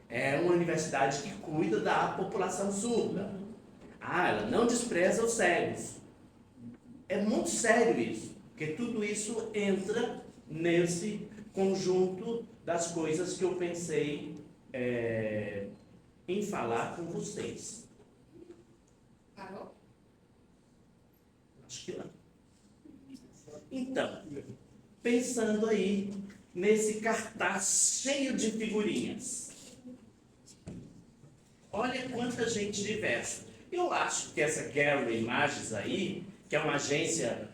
É uma universidade que cuida da população surda. Ela não despreza os cegos. É muito sério isso, porque tudo isso entra nesse conjunto das coisas que eu pensei em falar com vocês. Parou? Acho que não. Então, pensando aí nesse cartaz cheio de figurinhas. Olha quanta gente diversa. Eu acho que essa Gallery Images aí, que é uma agência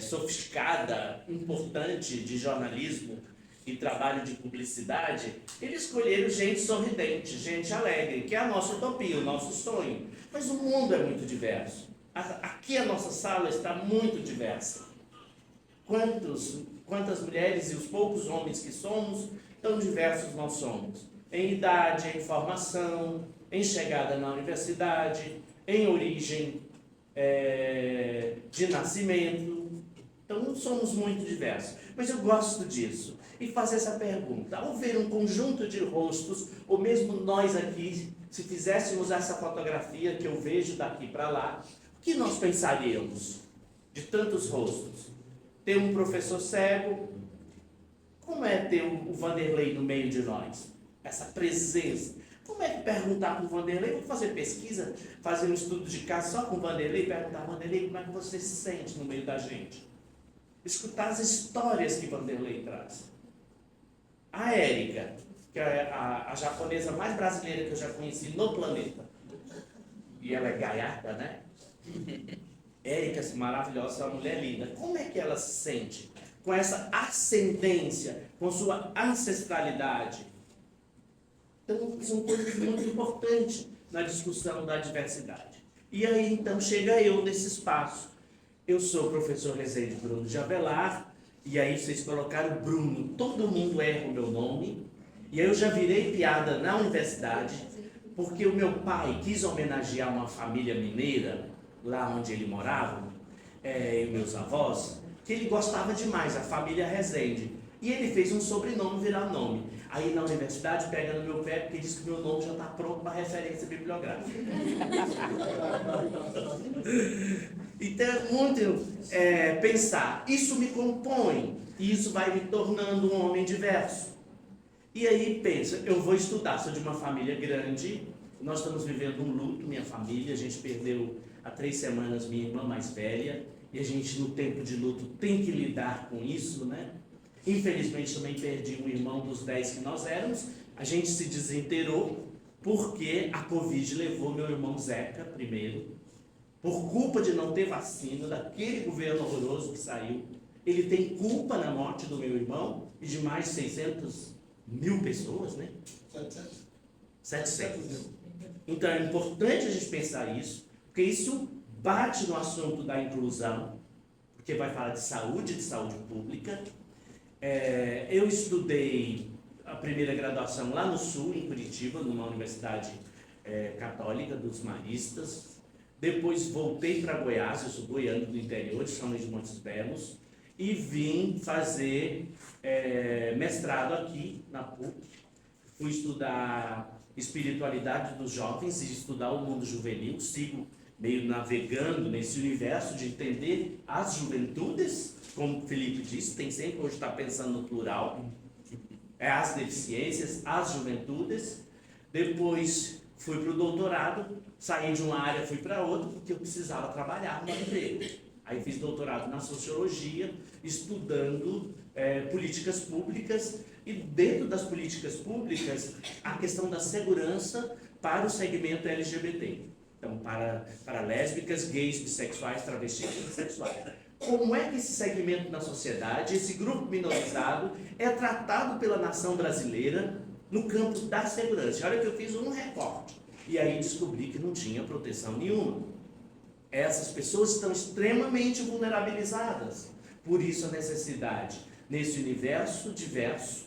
sofisticada, importante de jornalismo, e trabalho de publicidade, eles escolheram gente sorridente, gente alegre, que é a nossa utopia, o nosso sonho. Mas o mundo é muito diverso. Aqui a nossa sala está muito diversa. Quantas mulheres e os poucos homens que somos, tão diversos nós somos. Em idade, em formação, em chegada na universidade, em origem de nascimento. Então somos muito diversos. Mas eu gosto disso. E fazer essa pergunta. Ao ver um conjunto de rostos, ou mesmo nós aqui, se fizéssemos essa fotografia que eu vejo daqui para lá, o que nós pensaríamos de tantos rostos? Ter um professor cego, como é ter o Vanderlei no meio de nós? Essa presença. Como é que perguntar para o Vanderlei? Vou fazer pesquisa, fazer um estudo de caso só com o Vanderlei, perguntar, Vanderlei, como é que você se sente no meio da gente? Escutar as histórias que Vanderlei traz. A Érica, que é a japonesa mais brasileira que eu já conheci no planeta. E ela é gaiata, né? Érica, maravilhosa, é uma mulher linda. Como é que ela se sente com essa ascendência, com sua ancestralidade? Então, são coisas muito importantes na discussão da diversidade. E aí, então, chega eu nesse espaço. Eu sou o professor Rezende Bruno de Avelar, e aí vocês colocaram Bruno, todo mundo erra o meu nome, e aí eu já virei piada na universidade, porque o meu pai quis homenagear uma família mineira, lá onde ele morava, e meus avós, que ele gostava demais, a família Rezende. E ele fez um sobrenome virar nome. Aí na universidade pega no meu pé porque diz que meu nome já está pronto para referência bibliográfica. Então é muito pensar, isso me compõe, e isso vai me tornando um homem diverso. E aí pensa, eu vou estudar, sou de uma família grande, nós estamos vivendo um luto, minha família, a gente perdeu há 3 semanas minha irmã mais velha, e a gente no tempo de luto tem que lidar com isso, né? Infelizmente também perdi um irmão dos 10 que nós éramos, a gente se desinteirou porque a Covid levou meu irmão Zeca primeiro, por culpa de não ter vacina, daquele governo horroroso que saiu. Ele tem culpa na morte do meu irmão e de mais de 600 mil pessoas, né? 700. Então é importante a gente pensar isso, porque isso bate no assunto da inclusão, porque vai falar de saúde pública. Eu estudei a primeira graduação lá no Sul, em Curitiba, numa universidade católica dos maristas. Depois voltei para Goiás, eu sou goiano do interior de São Luís de Montes Belos, e vim fazer mestrado aqui na PUC. Fui estudar espiritualidade dos jovens e estudar o mundo juvenil, sigo meio navegando nesse universo de entender as juventudes, como o Felipe disse, tem sempre hoje está pensando no plural, as deficiências, as juventudes. Depois fui para o doutorado, saí de uma área, fui para outra, porque eu precisava trabalhar no emprego. Aí fiz doutorado na sociologia, estudando políticas públicas, e dentro das políticas públicas, a questão da segurança para o segmento LGBT. Então, para lésbicas, gays, bissexuais, travestis e transexuais. Como é que esse segmento na sociedade, esse grupo minorizado, é tratado pela nação brasileira no campo da segurança? Olha que eu fiz um recorte. E aí descobri que não tinha proteção nenhuma. Essas pessoas estão extremamente vulnerabilizadas. Por isso a necessidade, nesse universo diverso,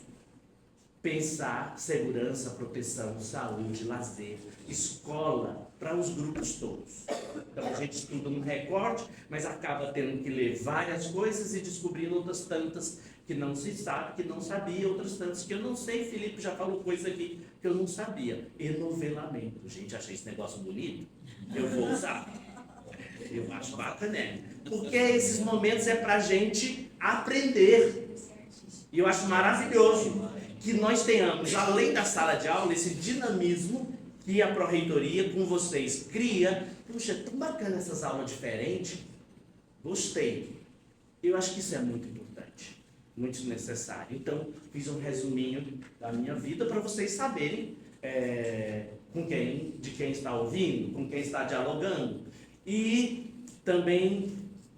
pensar segurança, proteção, saúde, lazer, escola, para os grupos todos. Então a gente estuda um recorte, mas acaba tendo que ler várias coisas e descobrindo outras tantas que não se sabe, que não sabia, outras tantas que eu não sei. Felipe já falou coisa aqui que eu não sabia. Enovelamento. Gente, achei esse negócio bonito. Eu vou usar. Eu acho bacana. Porque esses momentos é para a gente aprender. E eu acho maravilhoso que nós tenhamos, além da sala de aula, esse dinamismo que a Pró-Reitoria com vocês cria. Puxa, é tão bacana essas aulas diferentes. Gostei. Eu acho que isso é muito importante, muito necessário. Então, fiz um resuminho da minha vida para vocês saberem de quem está ouvindo, com quem está dialogando. E também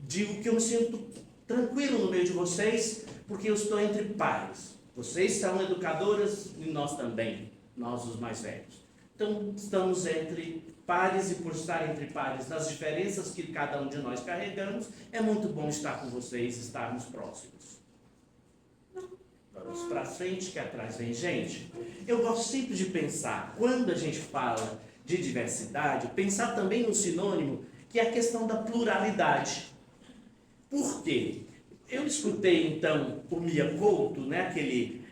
digo que eu me sinto tranquilo no meio de vocês, porque eu estou entre pares. Vocês são educadoras e nós também, nós os mais velhos. Então, estamos entre pares e por estar entre pares, nas diferenças que cada um de nós carregamos, é muito bom estar com vocês, estarmos próximos. Vamos para frente, que atrás vem gente. Eu gosto sempre de pensar, quando a gente fala de diversidade, pensar também no sinônimo, que é a questão da pluralidade. Por quê? Eu escutei, então, o Mia Couto, né, aquele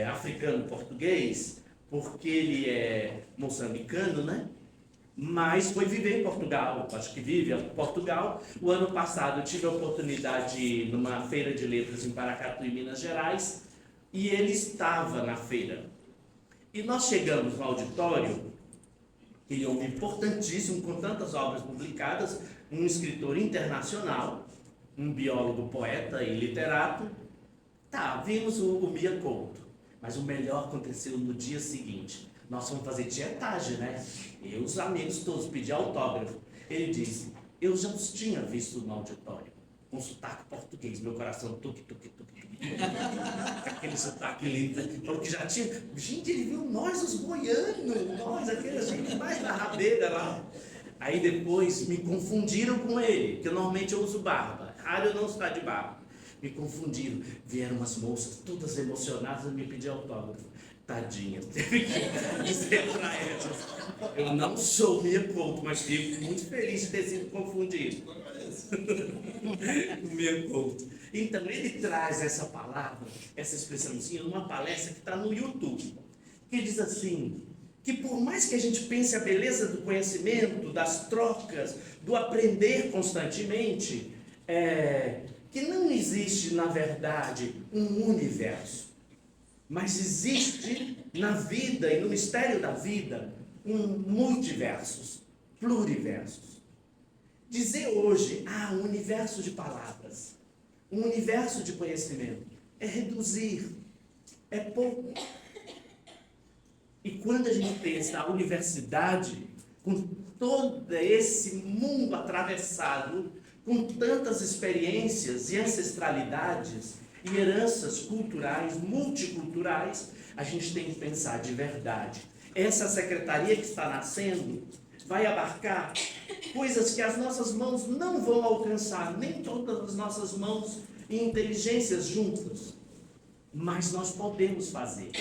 africano português, porque ele é moçambicano, né? Mas foi viver em Portugal, acho que vive em Portugal. O ano passado eu tive a oportunidade de ir numa feira de letras em Paracatu, em Minas Gerais, e ele estava na feira. E nós chegamos no auditório, ele é um homem importantíssimo, com tantas obras publicadas, um escritor internacional, um biólogo, poeta e literato. Tá, vimos o Mia Couto, mas o melhor aconteceu no dia seguinte. Nós fomos fazer tietagem, né? Eu, os amigos todos, pedi autógrafo. Ele disse, eu já os tinha visto no auditório, com sotaque português, meu coração tuque, tuque, tuque, tuque. Aquele sotaque lindo, né? Falou que já tinha. Gente, ele viu nós, os goianos, nós, aquela gente mais da rabeira lá. Aí depois me confundiram com ele, que normalmente eu uso barba, raro eu não estar de barba. Me confundiram, vieram umas moças todas emocionadas a me pedir autógrafo. Tadinha, teve que dizer para elas. Eu não sou Mia Couto, mas fico muito feliz de ter sido confundido. Mia Couto. Então, ele traz essa palavra, essa expressãozinha, numa palestra que está no YouTube, que diz assim, que por mais que a gente pense a beleza do conhecimento, das trocas, do aprender constantemente, que não existe, na verdade, um universo. Mas existe na vida e no mistério da vida multiversos, pluriversos. Dizer hoje, um universo de palavras, um universo de conhecimento, é reduzir, é pouco. E quando a gente pensa a universidade, com todo esse mundo atravessado, com tantas experiências e ancestralidades, e heranças culturais, multiculturais, a gente tem que pensar de verdade. Essa secretaria que está nascendo vai abarcar coisas que as nossas mãos não vão alcançar, nem todas as nossas mãos e inteligências juntas. Mas nós podemos fazer,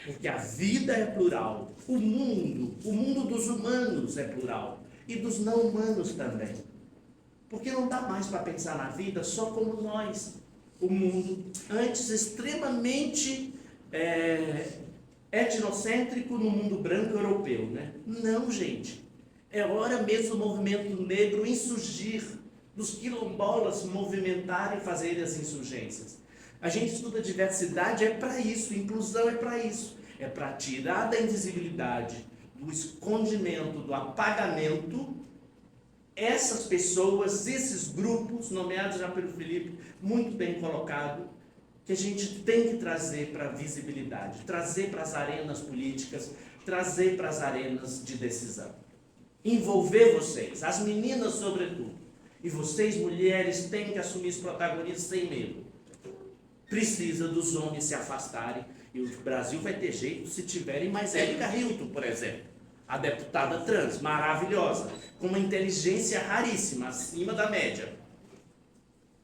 porque a vida é plural, o mundo dos humanos é plural, e dos não humanos também. Porque não dá mais para pensar na vida só como nós. O mundo, antes extremamente etnocêntrico no mundo branco europeu, né? Não, gente. É hora mesmo do movimento negro insurgir, dos quilombolas movimentarem e fazerem as insurgências. A gente estuda diversidade, é para isso, inclusão é para isso. É para tirar da invisibilidade, do escondimento, do apagamento, essas pessoas, esses grupos, nomeados já pelo Felipe, muito bem colocado, que a gente tem que trazer para a visibilidade, trazer para as arenas políticas, trazer para as arenas de decisão. Envolver vocês, as meninas sobretudo, e vocês mulheres têm que assumir esse protagonismo sem medo. Precisa dos homens se afastarem, e o Brasil vai ter jeito se tiverem mais Érica Hilton, por exemplo. A deputada trans, maravilhosa, com uma inteligência raríssima, acima da média.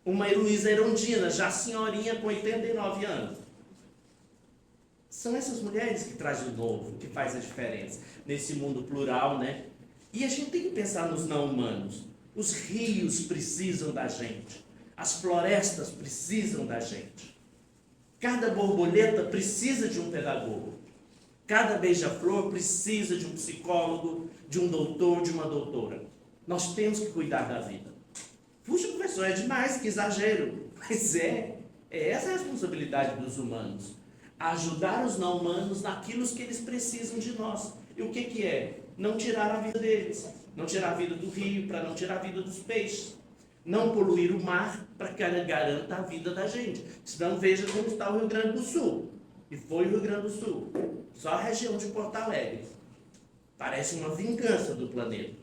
Uma Heloísa Erundina, já senhorinha com 89 anos. São essas mulheres que trazem o novo, que faz a diferença nesse mundo plural, né? E a gente tem que pensar nos não humanos. Os rios precisam da gente. As florestas precisam da gente. Cada borboleta precisa de um pedagogo. Cada beija-flor precisa de um psicólogo, de um doutor, de uma doutora. Nós temos que cuidar da vida. Puxa, professor, é demais, que exagero. Mas é essa a responsabilidade dos humanos. Ajudar os não humanos naquilo que eles precisam de nós. E o que é? Não tirar a vida deles. Não tirar a vida do rio, para não tirar a vida dos peixes. Não poluir o mar, para que ela garanta a vida da gente. Senão veja como está o Rio Grande do Sul. E foi o Rio Grande do Sul. Só a região de Porto Alegre. Parece uma vingança do planeta.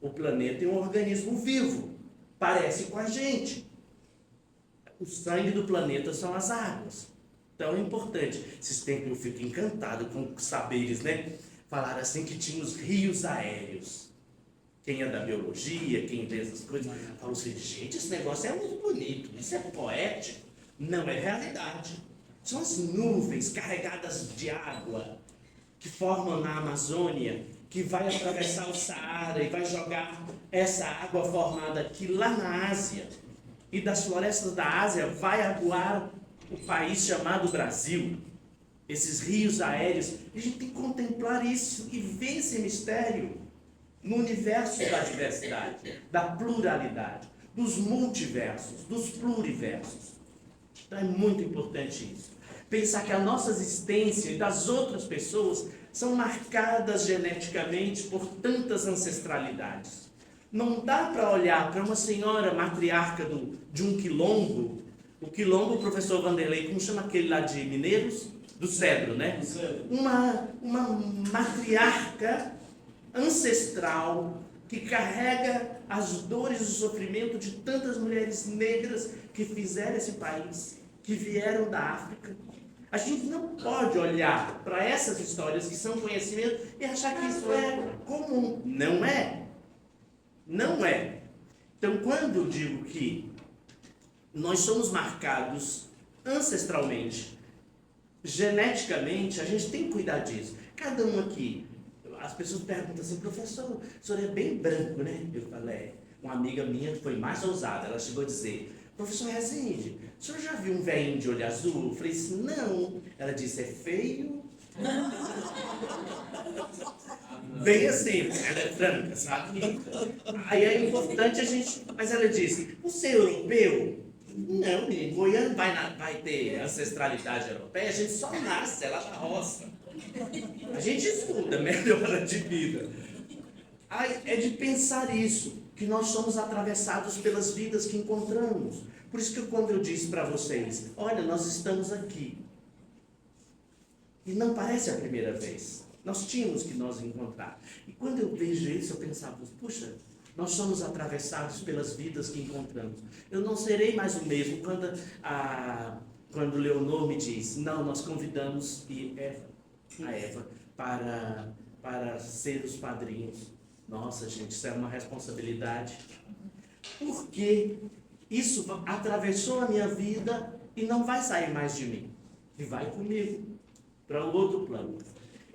O planeta é um organismo vivo. Parece com a gente. O sangue do planeta são as águas. Então é importante. Esses tempos eu fico encantado com saberes, né? Falaram assim que tinha os rios aéreos. Quem é da biologia, quem vê essas coisas, falou assim, gente, esse negócio é muito bonito, isso é poético. Não é realidade. São as nuvens carregadas de água que formam na Amazônia, que vai atravessar o Saara e vai jogar essa água formada aqui lá na Ásia. E das florestas da Ásia vai aguar o país chamado Brasil. Esses rios aéreos, a gente tem que contemplar isso e ver esse mistério no universo da diversidade, da pluralidade, dos multiversos, dos pluriversos. Então é muito importante isso. Pensar que a nossa existência e das outras pessoas são marcadas geneticamente por tantas ancestralidades. Não dá para olhar para uma senhora matriarca de um quilombo, o quilombo, o professor Vanderlei, como chama aquele lá de Mineiros? Do Cedro, né? Uma matriarca ancestral que carrega as dores e o sofrimento de tantas mulheres negras que fizeram esse país, que vieram da África. A gente não pode olhar para essas histórias que são conhecimento e achar que isso é comum. Não é. Não é. Então, quando eu digo que nós somos marcados ancestralmente, geneticamente, a gente tem que cuidar disso. Cada um aqui, as pessoas perguntam assim, professor, o senhor é bem branco, né? Eu falei, uma amiga minha foi mais ousada, ela chegou a dizer, professor Rezende, o senhor já viu um velhinho de olho azul? Eu falei assim, não. Ela disse, é feio? Bem assim, ela é branca, sabe? Aí é importante a gente... Mas ela disse, você é europeu? Não, menino, goiano vai ter ancestralidade europeia, a gente só nasce, ela da roça. A gente estuda, melhora de vida. Aí é de pensar isso, que nós somos atravessados pelas vidas que encontramos. Por isso que quando eu disse para vocês, olha, nós estamos aqui. E não parece a primeira vez. Nós tínhamos que nos encontrar. E quando eu vejo isso, eu pensava, puxa, nós somos atravessados pelas vidas que encontramos. Eu não serei mais o mesmo quando Leonor me diz, não, nós convidamos a Eva para ser os padrinhos. Nossa, gente, isso é uma responsabilidade. Porque isso atravessou a minha vida e não vai sair mais de mim. E vai comigo para o outro plano.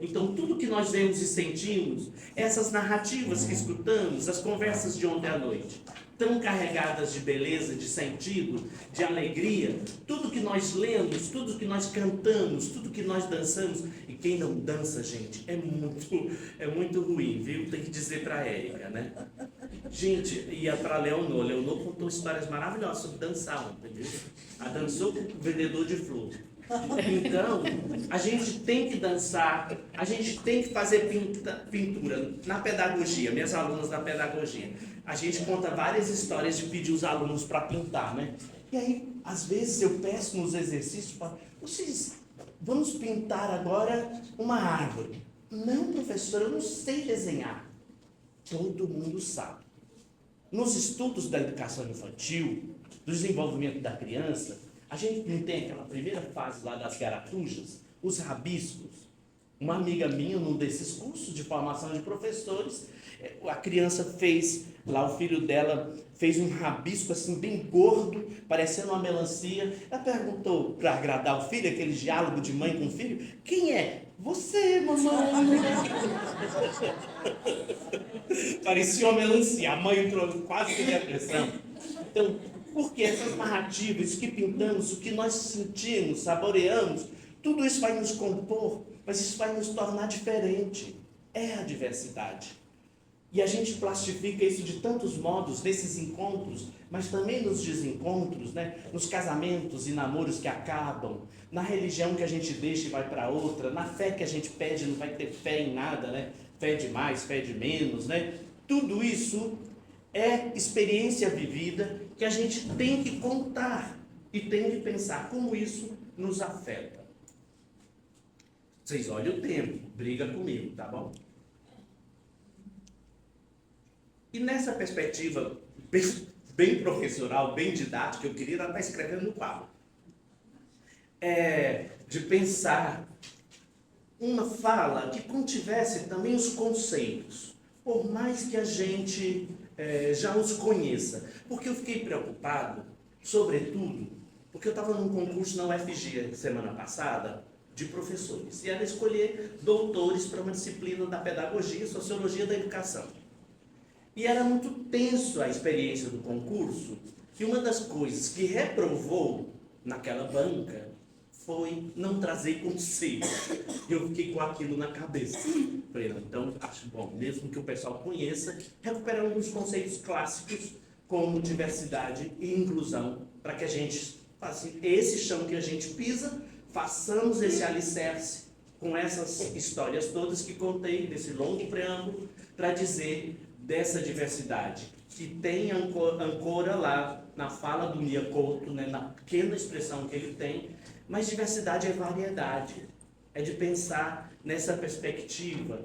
Então, tudo que nós vemos e sentimos, essas narrativas que escutamos, as conversas de ontem à noite, tão carregadas de beleza, de sentido, de alegria, tudo que nós lemos, tudo que nós cantamos, tudo que nós dançamos, e quem não dança, gente, é muito ruim, viu? Tem que dizer para a Érica, né? Gente, ia para Leonor. Leonor contou histórias maravilhosas sobre dançar ontem, viu? Ela dançou com o vendedor de flor. Então, a gente tem que dançar, a gente tem que fazer pintura. Na pedagogia, minhas alunas da pedagogia, a gente conta várias histórias de pedir os alunos para pintar, né? E aí, às vezes, eu peço nos exercícios, vocês, vamos pintar agora uma árvore. Não, professor, eu não sei desenhar. Todo mundo sabe. Nos estudos da educação infantil, do desenvolvimento da criança, a gente não tem aquela primeira fase lá das garatujas, os rabiscos. Uma amiga minha, num desses cursos de formação de professores, a criança fez, lá o filho dela fez um rabisco assim bem gordo, parecendo uma melancia. Ela perguntou, para agradar o filho, aquele diálogo de mãe com o filho, quem é? Você, mamãe. Parecia uma melancia. A mãe entrou quase em depressão. Então, porque essas narrativas que pintamos, o que nós sentimos, saboreamos, tudo isso vai nos compor, mas isso vai nos tornar diferente. É a diversidade. E a gente plastifica isso de tantos modos, nesses encontros, mas também nos desencontros, né? Nos casamentos e namoros que acabam, na religião que a gente deixa e vai para outra, na fé que a gente pede, não vai ter fé em nada, né? Fé de mais, fé de menos, né? Tudo isso é experiência vivida que a gente tem que contar e tem que pensar como isso nos afeta. Vocês olhem o tempo, briga comigo, tá bom? E nessa perspectiva bem professoral, bem didática, eu queria estar escrevendo no quadro. de pensar uma fala que contivesse também os conceitos, por mais que a gente já os conheça. Porque eu fiquei preocupado, sobretudo, porque eu estava num concurso na UFG semana passada, de professores, e era escolher doutores para uma disciplina da pedagogia e sociologia da educação. E era muito tenso a experiência do concurso, e uma das coisas que reprovou naquela banca foi não trazer conceito. Eu fiquei com aquilo na cabeça. Falei, não, então acho bom, mesmo que o pessoal conheça, recuperar alguns conceitos clássicos como diversidade e inclusão, para que a gente faça esse chão que a gente pisa, façamos esse alicerce com essas histórias todas que contei, desse longo preâmbulo, para dizer dessa diversidade, que tem ancora lá na fala do Mia Couto, né, na pequena expressão que ele tem, mas diversidade é variedade, é de pensar nessa perspectiva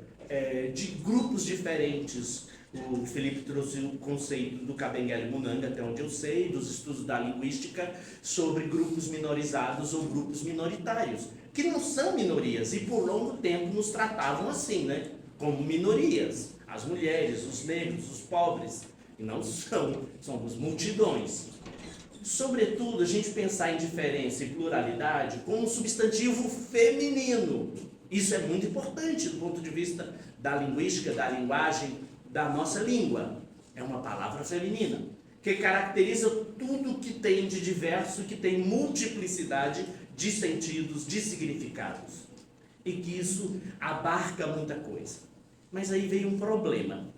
de grupos diferentes. O Felipe trouxe o conceito do Kabengele Munanga, até onde eu sei, dos estudos da linguística, sobre grupos minorizados ou grupos minoritários, que não são minorias e por longo tempo nos tratavam assim, né? Como minorias, as mulheres, os negros, os pobres, e não somos multidões. Sobretudo, a gente pensar em diferença e pluralidade com um substantivo feminino. Isso é muito importante do ponto de vista da linguística, da linguagem, da nossa língua. É uma palavra feminina, que caracteriza tudo que tem de diverso, que tem multiplicidade de sentidos, de significados. E que isso abarca muita coisa. Mas aí veio um problema.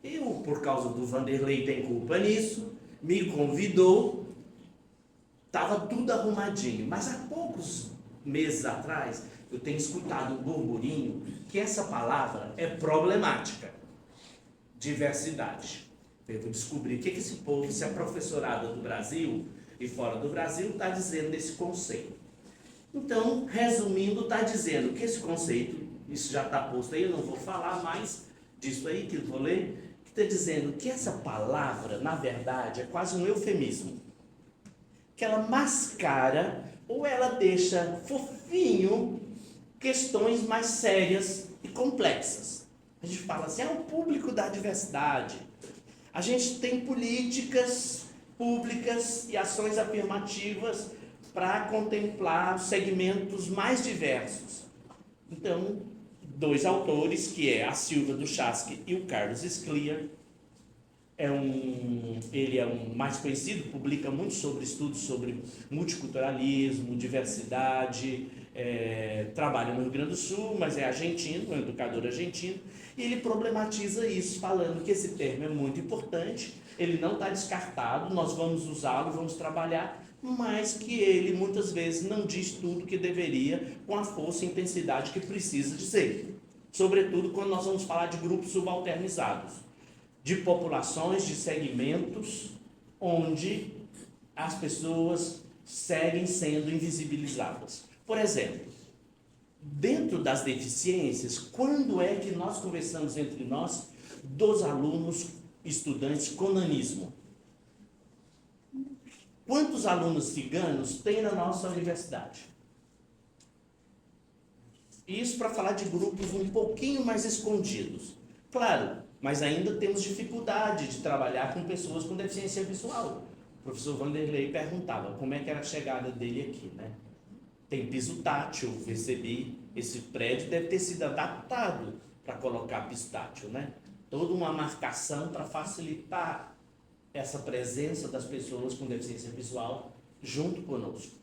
Eu, por causa do Vanderlei tem culpa nisso, me convidou, estava tudo arrumadinho. Mas há poucos meses atrás, eu tenho escutado um burburinho que essa palavra é problemática. Diversidade. Eu vou descobrir o que esse povo, se a professorada do Brasil e fora do Brasil, está dizendo desse conceito. Então, resumindo, está dizendo que esse conceito, isso já está posto aí, eu não vou falar mais disso aí, que eu vou ler, que está dizendo que essa palavra, na verdade, é quase um eufemismo. Que ela mascara ou ela deixa fofinho questões mais sérias e complexas. A gente fala assim, é o público da diversidade. A gente tem políticas públicas e ações afirmativas para contemplar segmentos mais diversos. Então, dois autores, que é a Silvia Duchaski e o Carlos Sclia, ele é um mais conhecido, publica muito sobre estudos sobre multiculturalismo, diversidade, trabalha no Rio Grande do Sul, mas é argentino, é um educador argentino, e ele problematiza isso, falando que esse termo é muito importante, ele não está descartado, nós vamos usá-lo, vamos trabalhar, mas que ele muitas vezes não diz tudo que deveria com a força e intensidade que precisa dizer. Sobretudo quando nós vamos falar de grupos subalternizados, de populações, de segmentos, onde as pessoas seguem sendo invisibilizadas. Por exemplo, dentro das deficiências, quando é que nós conversamos entre nós dos alunos estudantes com nanismo? Quantos alunos ciganos tem na nossa universidade? Isso para falar de grupos um pouquinho mais escondidos. Claro, mas ainda temos dificuldade de trabalhar com pessoas com deficiência visual. O professor Vanderlei perguntava como é que era a chegada dele aqui, né? Tem piso tátil, percebi. Esse prédio deve ter sido adaptado para colocar piso tátil, né? Toda uma marcação para facilitar essa presença das pessoas com deficiência visual junto conosco.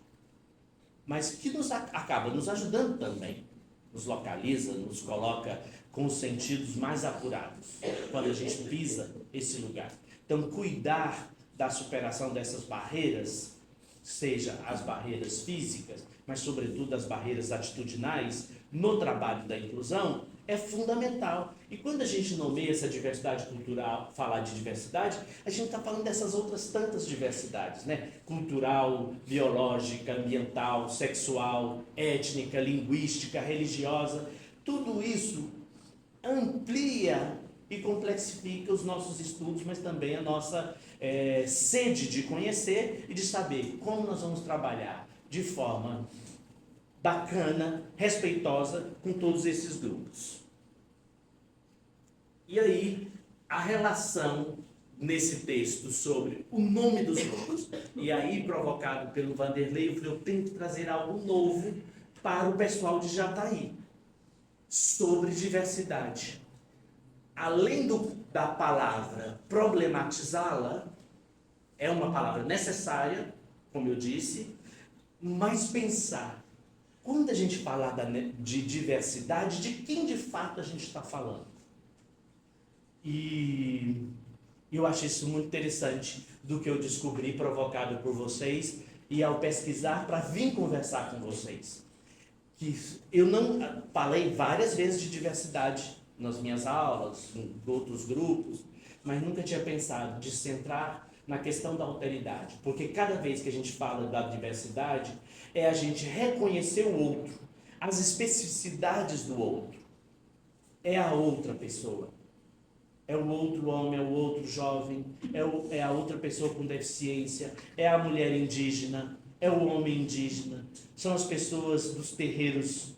Mas que acaba nos ajudando também. Nos localiza, nos coloca com os sentidos mais apurados quando a gente pisa esse lugar. Então, cuidar da superação dessas barreiras, seja as barreiras físicas, mas sobretudo as barreiras atitudinais, no trabalho da inclusão, é fundamental. E quando a gente nomeia essa diversidade cultural, falar de diversidade, a gente está falando dessas outras tantas diversidades, né? Cultural, biológica, ambiental, sexual, étnica, linguística, religiosa. Tudo isso amplia e complexifica os nossos estudos, mas também a nossa sede de conhecer e de saber como nós vamos trabalhar de forma bacana, respeitosa com todos esses grupos. E aí, a relação nesse texto sobre o nome dos grupos, e aí, provocado pelo Vanderlei, eu falei, eu tenho que trazer algo novo para o pessoal de Jataí, sobre diversidade. Além da palavra problematizá-la, é uma palavra necessária, como eu disse, mas pensar, quando a gente falar de diversidade, de quem de fato a gente está falando? E eu achei isso muito interessante do que eu descobri, provocado por vocês, e ao pesquisar para vir conversar com vocês. Que eu não falei várias vezes de diversidade nas minhas aulas, em outros grupos, mas nunca tinha pensado de centrar na questão da alteridade, porque cada vez que a gente fala da diversidade, é a gente reconhecer o outro, as especificidades do outro, é a outra pessoa, é o outro homem, é o outro jovem, é a outra pessoa com deficiência, é a mulher indígena, é o homem indígena, são as pessoas dos terreiros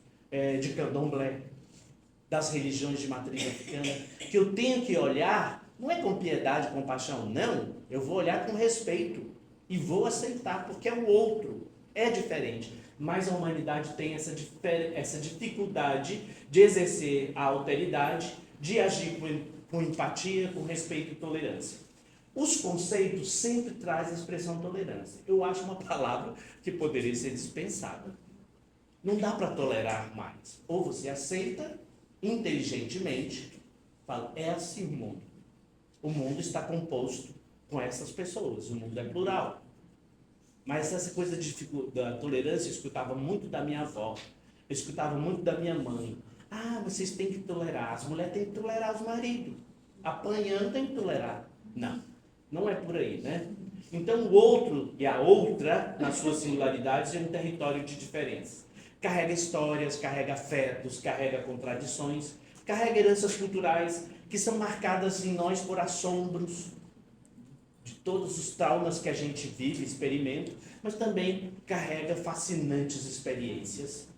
de candomblé, das religiões de matriz africana, que eu tenho que olhar, não é com piedade, compaixão, não, eu vou olhar com respeito e vou aceitar, porque é o outro, é diferente. Mas a humanidade tem essa dificuldade de exercer a alteridade, de agir com empatia, com respeito e tolerância. Os conceitos sempre trazem a expressão tolerância. Eu acho uma palavra que poderia ser dispensada. Não dá para tolerar mais. Ou você aceita inteligentemente, fala, é assim o mundo. O mundo está composto com essas pessoas, o mundo é plural. Mas essa coisa da tolerância eu escutava muito da minha avó, eu escutava muito da minha mãe. Ah, vocês têm que tolerar, as mulheres têm que tolerar os maridos. Apanhando tem que tolerar. Não, não é por aí, né? Então o outro e a outra, nas suas singularidades, é um território de diferença. Carrega histórias, carrega afetos, carrega contradições, carrega heranças culturais que são marcadas em nós por assombros, de todos os traumas que a gente vive, experimenta, mas também carrega fascinantes experiências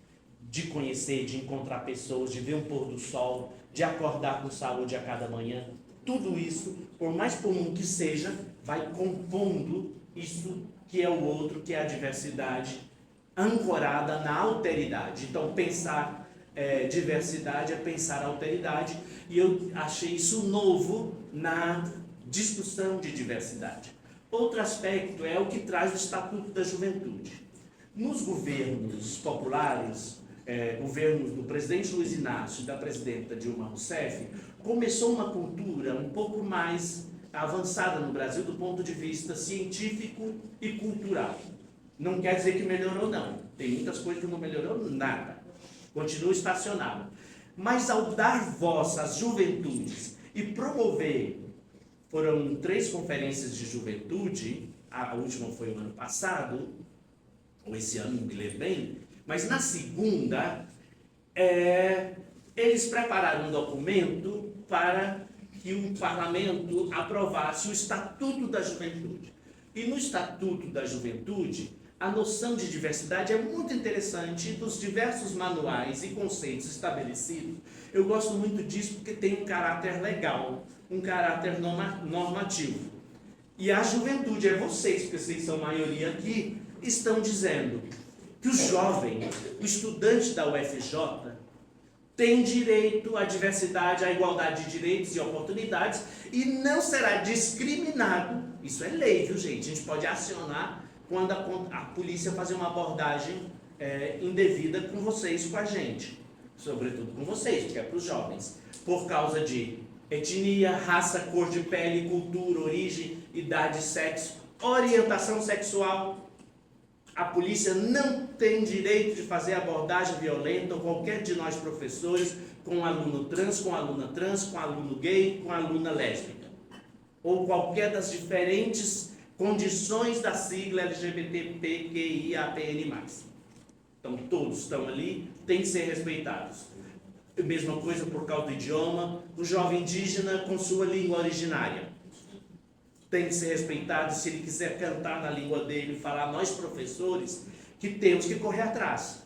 de conhecer, de encontrar pessoas, de ver um pôr do sol, de acordar com saúde a cada manhã. Tudo isso, por mais comum que seja, vai compondo isso que é o outro, que é a diversidade, ancorada na alteridade. Então, pensar diversidade é pensar alteridade, e eu achei isso novo na discussão de diversidade. Outro aspecto é o que traz o Estatuto da Juventude. Nos governos populares, governos do presidente Luiz Inácio e da presidenta Dilma Rousseff, começou uma cultura um pouco mais avançada no Brasil do ponto de vista científico e cultural. Não quer dizer que melhorou, não. Tem muitas coisas que não melhorou nada. Continua estacionado. Mas ao dar voz às juventudes e promover, foram 3 conferências de juventude, a última foi o ano passado, ou esse ano, não me lembro bem, mas na segunda, eles prepararam um documento para que o parlamento aprovasse o Estatuto da Juventude. E no Estatuto da Juventude, a noção de diversidade é muito interessante, dos diversos manuais e conceitos estabelecidos. Eu gosto muito disso porque tem um caráter legal, um caráter normativo. E a juventude, vocês, porque vocês são maioria aqui, estão dizendo que o jovem, o estudante da UFJ, tem direito à diversidade, à igualdade de direitos e oportunidades e não será discriminado. Isso é lei, viu, gente? A gente pode acionar quando a polícia fazer uma abordagem indevida com vocês, com a gente. Sobretudo com vocês, porque é para os jovens. Por causa de etnia, raça, cor de pele, cultura, origem, idade, sexo, orientação sexual. A polícia não tem direito de fazer abordagem violenta, ou qualquer de nós professores, com um aluno trans, com aluna trans, com aluno gay, com aluna lésbica. Ou qualquer das diferentes condições da sigla LGBTQIAPN+. Então todos estão ali, têm que ser respeitados. A mesma coisa por causa do idioma, o jovem indígena com sua língua originária. Tem que ser respeitado, se ele quiser cantar na língua dele, falar, nós professores, que temos que correr atrás.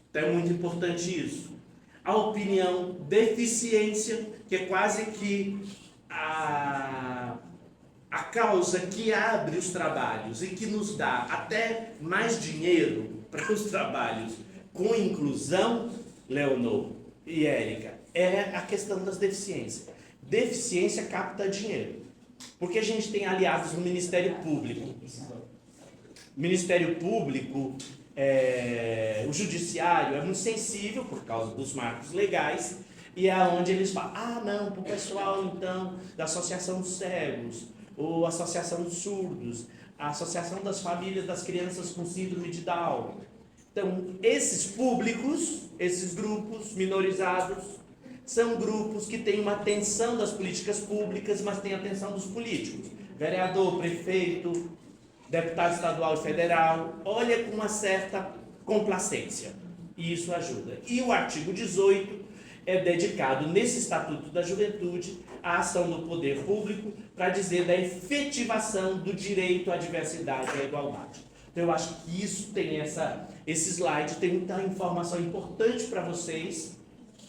Então é muito importante isso. A opinião, deficiência, que é quase que a causa que abre os trabalhos e que nos dá até mais dinheiro para os trabalhos com inclusão, Leonor e Érica, é a questão das deficiências. Deficiência capta dinheiro. Porque a gente tem aliados no Ministério Público. Ministério Público, o Judiciário é muito sensível por causa dos marcos legais, e é onde eles falam, não, para o pessoal então da Associação dos Cegos, ou Associação dos Surdos, a Associação das Famílias das Crianças com Síndrome de Down. Então, esses públicos, esses grupos minorizados, são grupos que têm uma atenção das políticas públicas, mas têm atenção dos políticos. Vereador, prefeito, deputado estadual e federal, olha com uma certa complacência. E isso ajuda. E o artigo 18 é dedicado, nesse Estatuto da Juventude, à ação do poder público para dizer da efetivação do direito à diversidade e à igualdade. Então, eu acho que isso tem esse slide, tem muita informação importante para vocês,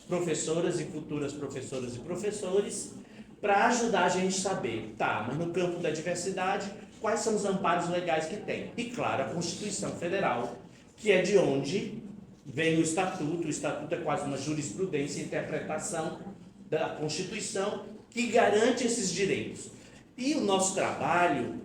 professoras e futuras professoras e professores, para ajudar a gente a saber, mas no campo da diversidade, quais são os amparos legais que tem? E, claro, a Constituição Federal, que é de onde vem o Estatuto. O Estatuto é quase uma jurisprudência e interpretação da Constituição que garante esses direitos. E o nosso trabalho,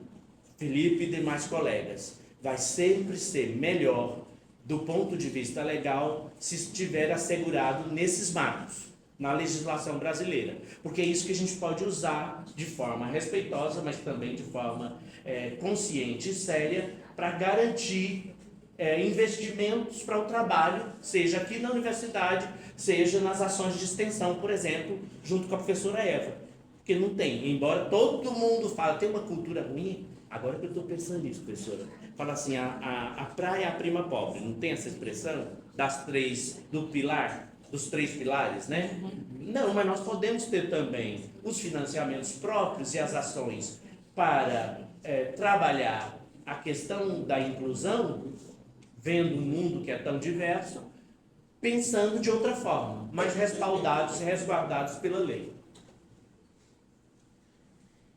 Felipe e demais colegas, vai sempre ser melhor do ponto de vista legal se estiver assegurado nesses marcos, na legislação brasileira. Porque é isso que a gente pode usar de forma respeitosa, mas também de forma consciente e séria, para garantir investimentos para o trabalho, seja aqui na universidade, seja nas ações de extensão, por exemplo, junto com a professora Eva. Porque não tem, embora todo mundo fale, tem uma cultura ruim, agora que eu estou pensando nisso, professora, fala assim, a praia é a prima pobre, não tem essa expressão dos três pilares, né? Não, mas nós podemos ter também os financiamentos próprios e as ações para trabalhar a questão da inclusão, vendo um mundo que é tão diverso, pensando de outra forma, mas respaldados e resguardados pela lei.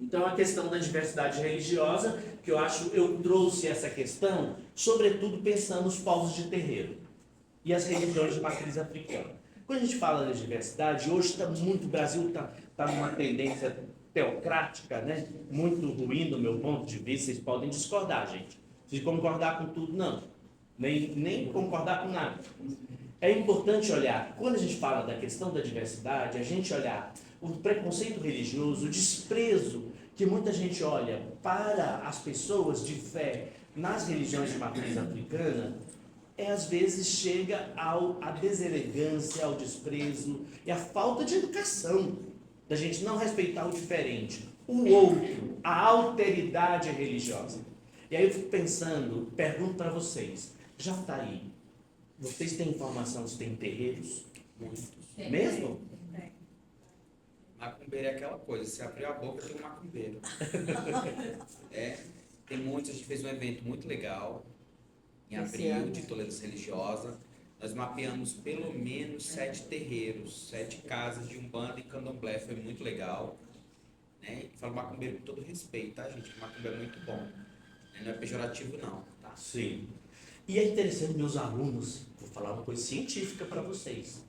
Então, a questão da diversidade religiosa, que eu trouxe essa questão, sobretudo pensando nos povos de terreiro e as religiões de matriz africana. Quando a gente fala da diversidade, hoje o Brasil está numa tendência teocrática, né? Muito ruim do meu ponto de vista. Vocês podem discordar, gente. Se concordar com tudo, não. Nem concordar com nada. É importante olhar, quando a gente fala da questão da diversidade, a gente olhar o preconceito religioso, o desprezo que muita gente olha para as pessoas de fé nas religiões de matriz africana, às vezes chega à deselegância, ao desprezo e à falta de educação, da gente não respeitar o diferente, o outro, a alteridade religiosa. E aí eu fico pensando, pergunto para vocês, já está aí, vocês têm informação se tem terreiros? Muitos. Mesmo? Macumbeiro é aquela coisa, se abrir a boca tem um macumbeiro. Tem muitos, a gente fez um evento muito legal, em abril, de tolerância religiosa. Nós mapeamos pelo menos 7 terreiros, 7 casas de umbanda e candomblé, foi muito legal. Né? E falo macumbeiro com todo respeito, tá, gente? O macumbeiro é muito bom. Não é pejorativo, não. Tá? Sim. E é interessante, meus alunos, vou falar uma coisa científica para vocês.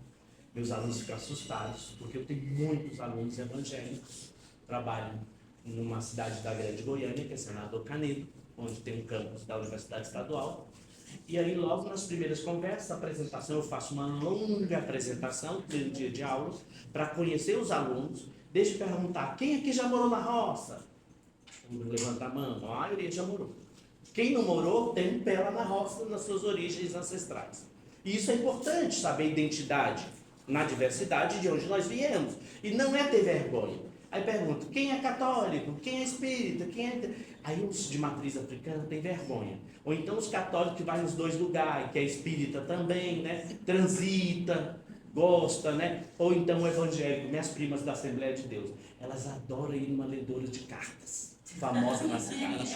Meus alunos ficam assustados, porque eu tenho muitos alunos evangélicos. Trabalho numa cidade da Grande Goiânia, que é Senador Canedo, onde tem um campus da Universidade Estadual. E aí, logo nas primeiras conversas, apresentação, eu faço uma longa apresentação no primeiro dia de aula, para conhecer os alunos. Deixa eu perguntar, quem aqui já morou na roça? Levanta a mão, a maioria já morou. Quem não morou, tem um pé lá na roça, nas suas origens ancestrais. E isso é importante, saber a identidade na diversidade de onde nós viemos. E não é ter vergonha. Aí pergunto, quem é católico? Quem é espírita? Aí os de matriz africana têm vergonha. Ou então os católicos que vai nos dois lugares, que é espírita também, né? Transita. gosta, né? Ou então o evangélico, minhas primas da Assembleia de Deus, elas adoram ir numa ledora de cartas, famosa na cidade.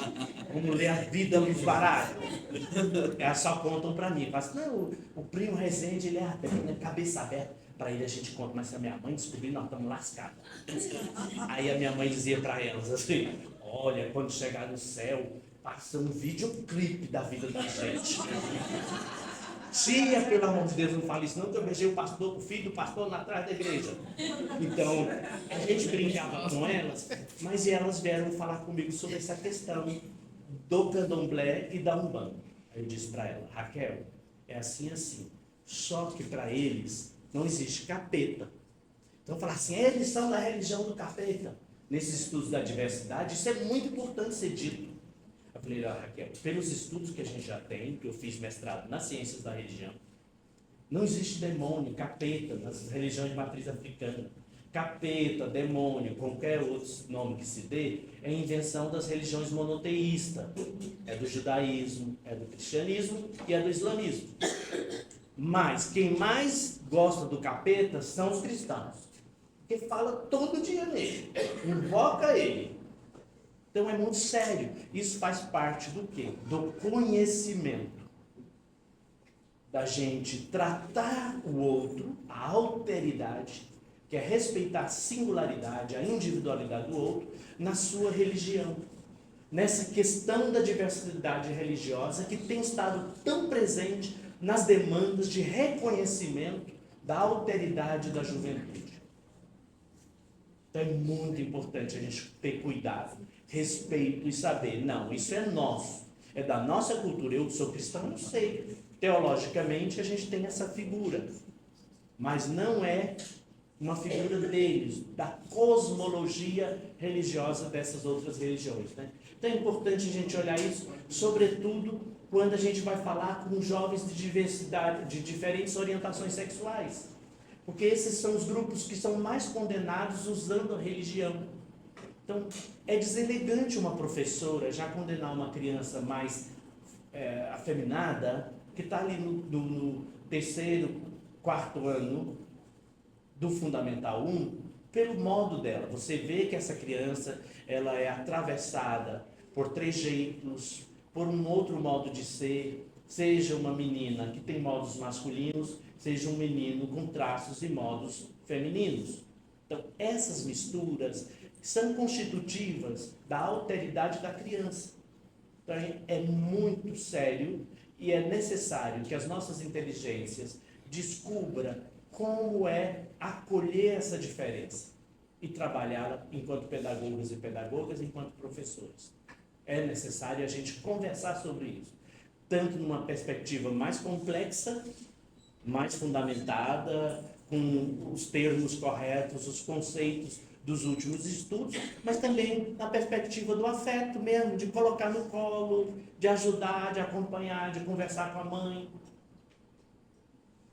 Vamos ler a vida nos baralhos. Elas só contam pra mim. Falam assim, não, o primo Rezende, ele é aberto, né? Cabeça aberta. Para ele a gente conta, mas se a minha mãe descobrir, nós estamos lascados. Aí a minha mãe dizia para elas assim, olha, quando chegar no céu, passa um videoclipe da vida da gente. Tia, pelo amor de Deus, não fale isso não, que eu beijei o filho do pastor lá atrás da igreja. Então, a gente brincava com elas, mas elas vieram falar comigo sobre essa questão do candomblé e da Umbanda. Aí eu disse para ela, Raquel, é assim, assim. Só que para eles não existe capeta. Então, falar assim, eles são da religião do capeta. Nesses estudos da diversidade, isso é muito importante ser dito. Eu falei, Raquel, pelos estudos que a gente já tem, que eu fiz mestrado nas ciências da religião, não existe demônio, capeta, nas religiões de matriz africana. Capeta, demônio, qualquer outro nome que se dê, é invenção das religiões monoteístas. É do judaísmo, é do cristianismo e é do islamismo. Mas quem mais gosta do capeta são os cristãos. Porque fala todo dia nele, invoca ele. Então é muito sério. Isso faz parte do quê? Do conhecimento. Da gente tratar o outro, a alteridade, que é respeitar a singularidade, a individualidade do outro, na sua religião. Nessa questão da diversidade religiosa que tem estado tão presente nas demandas de reconhecimento da alteridade da juventude. Então é muito importante a gente ter cuidado, respeito e saber, não, isso é nosso, é da nossa cultura. Eu sou cristão, não sei. Teologicamente a gente tem essa figura, mas não é uma figura deles, da cosmologia religiosa dessas outras religiões, né? Então é importante a gente olhar isso, sobretudo quando a gente vai falar com jovens de diversidade, de diferentes orientações sexuais. Porque esses são os grupos que são mais condenados usando a religião. Então, é deselegante uma professora já condenar uma criança mais afeminada, que está ali no terceiro, quarto ano do Fundamental 1, pelo modo dela. Você vê que essa criança ela é atravessada por trejeitos, por um outro modo de ser, seja uma menina que tem modos masculinos, seja um menino com traços e modos femininos. Então, essas misturas são constitutivas da alteridade da criança. Então, é muito sério e é necessário que as nossas inteligências descubram como é acolher essa diferença e trabalhá-la enquanto pedagogas e pedagogas, enquanto professores. É necessário a gente conversar sobre isso, tanto numa perspectiva mais complexa, mais fundamentada, com os termos corretos, os conceitos dos últimos estudos, mas também na perspectiva do afeto mesmo, de colocar no colo, de ajudar, de acompanhar, de conversar com a mãe.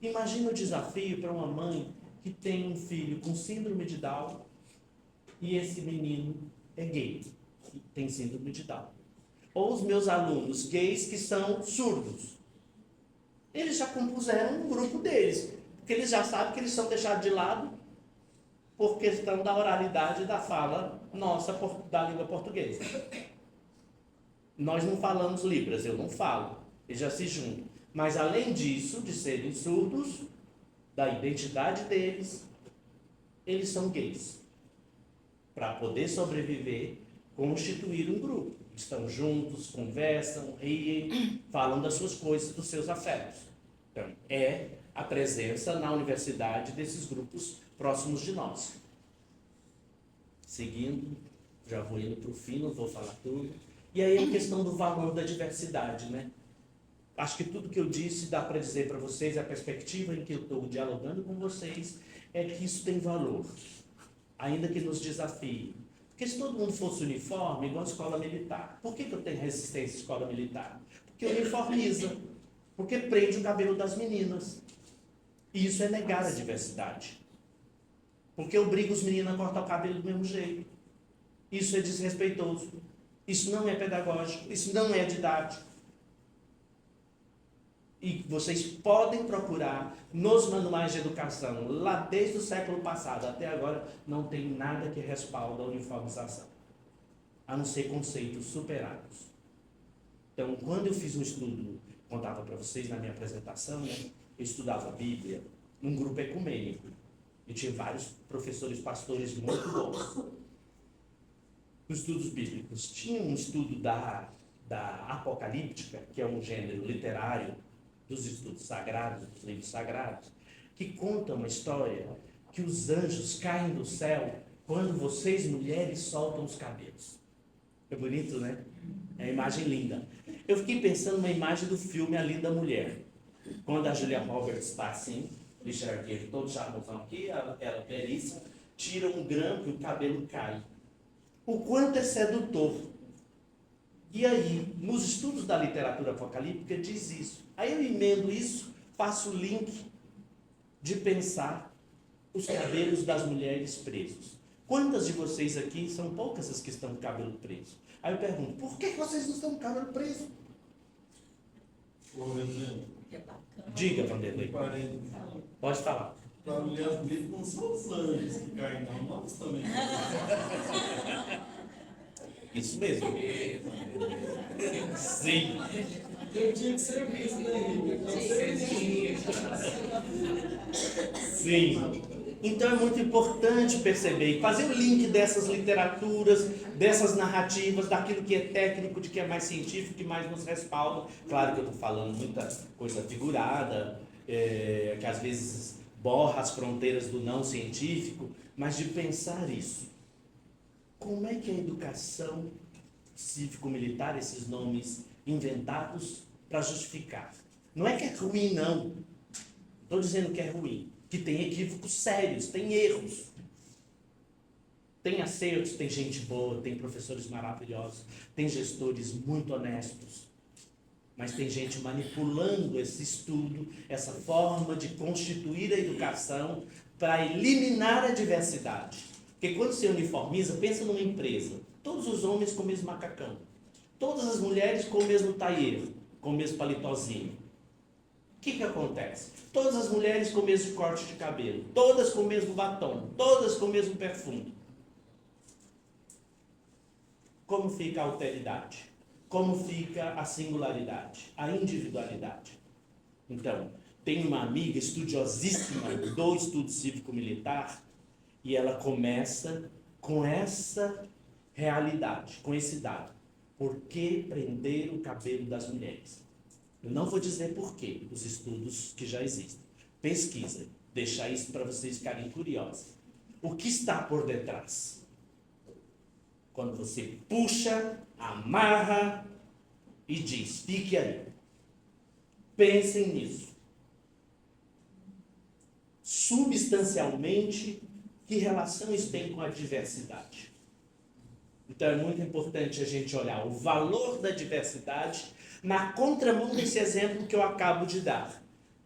Imagina o desafio para uma mãe que tem um filho com síndrome de Down e esse menino é gay, e tem síndrome de Down. Ou os meus alunos gays que são surdos. Eles já compuseram um grupo deles, porque eles já sabem que eles são deixados de lado por questão da oralidade da fala nossa da língua portuguesa. Nós não falamos Libras, eu não falo, eles já se juntam. Mas além disso, de serem surdos, da identidade deles, eles são gays. Para poder sobreviver, constituir um grupo. Estão juntos, conversam, riem, falam das suas coisas, dos seus afetos. Então, é a presença na universidade desses grupos próximos de nós. Seguindo, já vou indo para o fim, não vou falar tudo. E aí a questão do valor da diversidade, né? Acho que tudo que eu disse dá para dizer para vocês, a perspectiva em que eu estou dialogando com vocês, é que isso tem valor, ainda que nos desafie. Porque se todo mundo fosse uniforme, igual a escola militar, por que eu tenho resistência à escola militar? Porque uniformiza, porque prende o cabelo das meninas. E isso é negar a diversidade. Porque obriga os meninos a cortar o cabelo do mesmo jeito. Isso é desrespeitoso. Isso não é pedagógico, isso não é didático. E vocês podem procurar nos manuais de educação, lá desde o século passado até agora, não tem nada que respalda a uniformização, a não ser conceitos superados. Então, quando eu fiz um estudo, contava para vocês na minha apresentação, né, eu estudava a Bíblia num grupo ecumênico. E tinha vários professores, pastores muito bons. Nos estudos bíblicos, tinha um estudo da apocalíptica, que é um gênero literário dos estudos sagrados, dos livros sagrados, que conta uma história que os anjos caem do céu quando vocês, mulheres, soltam os cabelos. É bonito, né? É uma imagem linda. Eu fiquei pensando numa imagem do filme A Linda Mulher. Quando a Julia Roberts está assim, Richard Gere todo charmosão aqui, ela belíssima, tira um grampo e o cabelo cai. O quanto é sedutor. E aí, nos estudos da literatura apocalíptica diz isso. Aí eu emendo isso, faço o link de pensar os cabelos das mulheres presos. Quantas de vocês aqui, são poucas as que estão com o cabelo preso. Aí eu pergunto, por que vocês não estão com o cabelo preso? Por exemplo, Diga, Vanderlei. Pode falar. para mulheres bonitas não são os anjos que caem, não, nós também. Isso mesmo. Sim. Eu tinha que ser visto, né, Henrique? Sim. Então é muito importante perceber e fazer o link dessas literaturas, dessas narrativas, daquilo que é técnico, de que é mais científico, que mais nos respalda. Claro que eu estou falando muita coisa figurada, que às vezes borra as fronteiras do não científico, mas de pensar isso. Como é que a educação cívico-militar, esses nomes inventados para justificar? Não é que é ruim, não. Estou dizendo que é ruim. Que tem equívocos sérios, tem erros. Tem acertos, tem gente boa, tem professores maravilhosos, tem gestores muito honestos. Mas tem gente manipulando esse estudo, essa forma de constituir a educação para eliminar a diversidade. Porque quando você uniformiza, pensa numa empresa. Todos os homens com o mesmo macacão. Todas as mulheres com o mesmo tailleur, com o mesmo palitozinho. O que acontece? Todas as mulheres com o mesmo corte de cabelo, todas com o mesmo batom, todas com o mesmo perfume. Como fica a alteridade? Como fica a singularidade, a individualidade? Então, tem uma amiga estudiosíssima do estudo cívico-militar e ela começa com essa realidade, com esse dado. Por que prender o cabelo das mulheres? Eu não vou dizer por quê, os estudos que já existem. Pesquisa, deixar isso para vocês ficarem curiosos. O que está por detrás? Quando você puxa, amarra e diz, fique aí. Pensem nisso. Substancialmente, que relação isso tem com a diversidade? Então é muito importante a gente olhar o valor da diversidade na contramão desse exemplo que eu acabo de dar.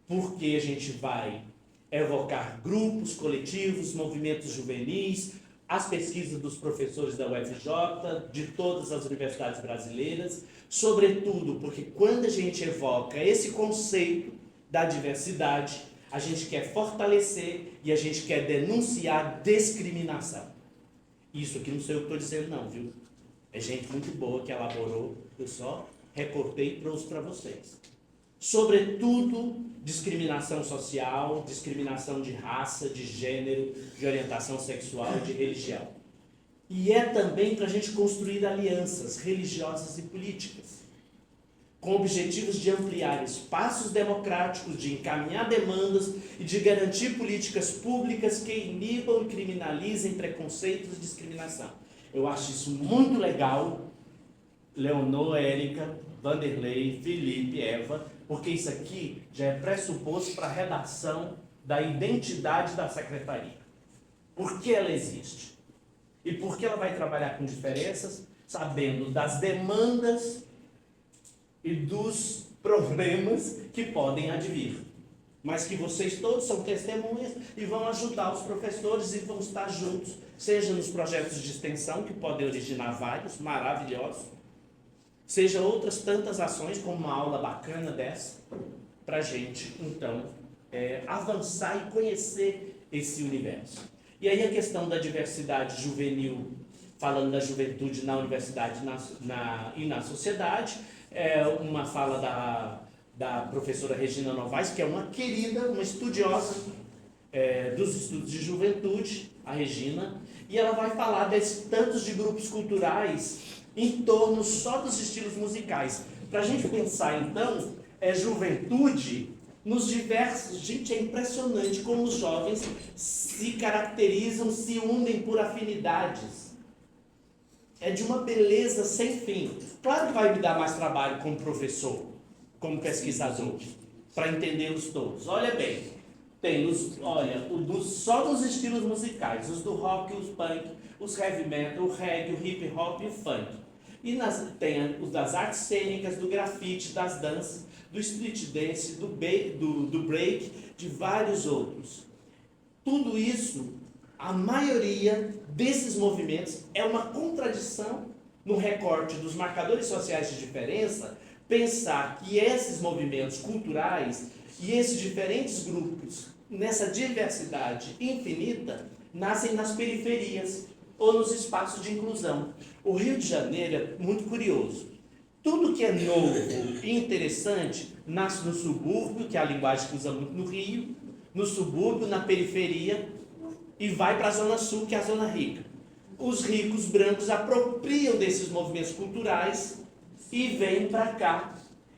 Porque a gente vai evocar grupos, coletivos, movimentos juvenis, as pesquisas dos professores da UFJ, de todas as universidades brasileiras, sobretudo porque quando a gente evoca esse conceito da diversidade, a gente quer fortalecer e a gente quer denunciar discriminação. Isso aqui não sei o que estou dizendo não, viu? É gente muito boa que elaborou, eu só recortei e trouxe para vocês. Sobretudo, discriminação social, discriminação de raça, de gênero, de orientação sexual, de religião. E é também para a gente construir alianças religiosas e políticas, com objetivos de ampliar espaços democráticos, de encaminhar demandas e de garantir políticas públicas que inibam e criminalizem preconceitos e discriminação. Eu acho isso muito legal, Leonor, Érica, Vanderlei, Felipe, Eva, porque isso aqui já é pressuposto para a redação da identidade da secretaria. Por que ela existe? E por que ela vai trabalhar com diferenças, sabendo das demandas e dos problemas que podem advir. Mas que vocês todos são testemunhas e vão ajudar os professores e vão estar juntos, seja nos projetos de extensão, que podem originar vários, maravilhosos, seja outras tantas ações, como uma aula bacana dessa, para a gente, então, avançar e conhecer esse universo. E aí a questão da diversidade juvenil, falando da juventude na universidade e na sociedade, é uma fala da professora Regina Novaes, que é uma querida, uma estudiosa dos estudos de juventude, a Regina, e ela vai falar desses tantos de grupos culturais em torno só dos estilos musicais. Para a gente pensar, então, juventude nos diversos... Gente, é impressionante como os jovens se caracterizam, se unem por afinidades. É de uma beleza sem fim. Claro que vai me dar mais trabalho como professor, como pesquisador, para entendê-los todos. Olha bem, tem só dos estilos musicais, os do rock, os punk, os heavy metal, o reggae, o hip hop e o funk. E tem os das artes cênicas, do grafite, das danças, do street dance, do break, de vários outros. Tudo isso, a maioria desses movimentos é uma contradição no recorte dos marcadores sociais de diferença, pensar que esses movimentos culturais e esses diferentes grupos, nessa diversidade infinita, nascem nas periferias ou nos espaços de inclusão. O Rio de Janeiro é muito curioso. Tudo que é novo e interessante nasce no subúrbio, que é a linguagem que usa muito no Rio, no subúrbio, na periferia, e vai para a zona sul, que é a zona rica. Os ricos brancos apropriam desses movimentos culturais e vêm para cá.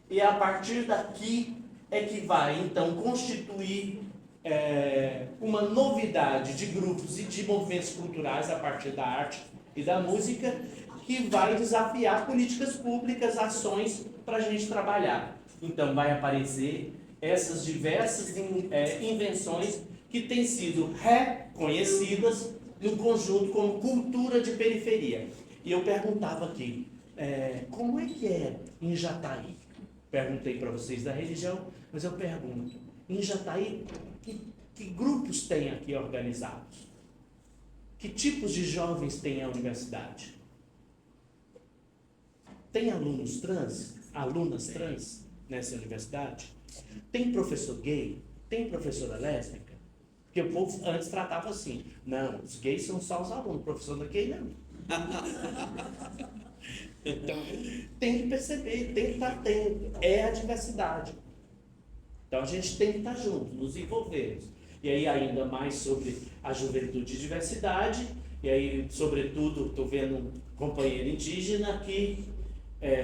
E a partir daqui é que vai, então, constituir uma novidade de grupos e de movimentos culturais a partir da arte e da música, que vai desafiar políticas públicas, ações para a gente trabalhar. Então, vai aparecer essas diversas invenções que têm sido reconhecidas no conjunto como cultura de periferia. E eu perguntava aqui, como é que é em Jataí? Perguntei para vocês da religião, mas eu pergunto, em Jataí, que grupos tem aqui organizados? Que tipos de jovens tem a universidade? Tem alunos trans, alunas trans nessa universidade? Tem professor gay? Tem professora lésbica? Porque o povo antes tratava assim, não, os gays são só os alunos, professor não é gay não. Então, tem que perceber, tem que estar atento, é a diversidade. Então a gente tem que estar junto, nos envolvermos. E aí ainda mais sobre a juventude e diversidade, e aí sobretudo estou vendo um companheiro indígena aqui,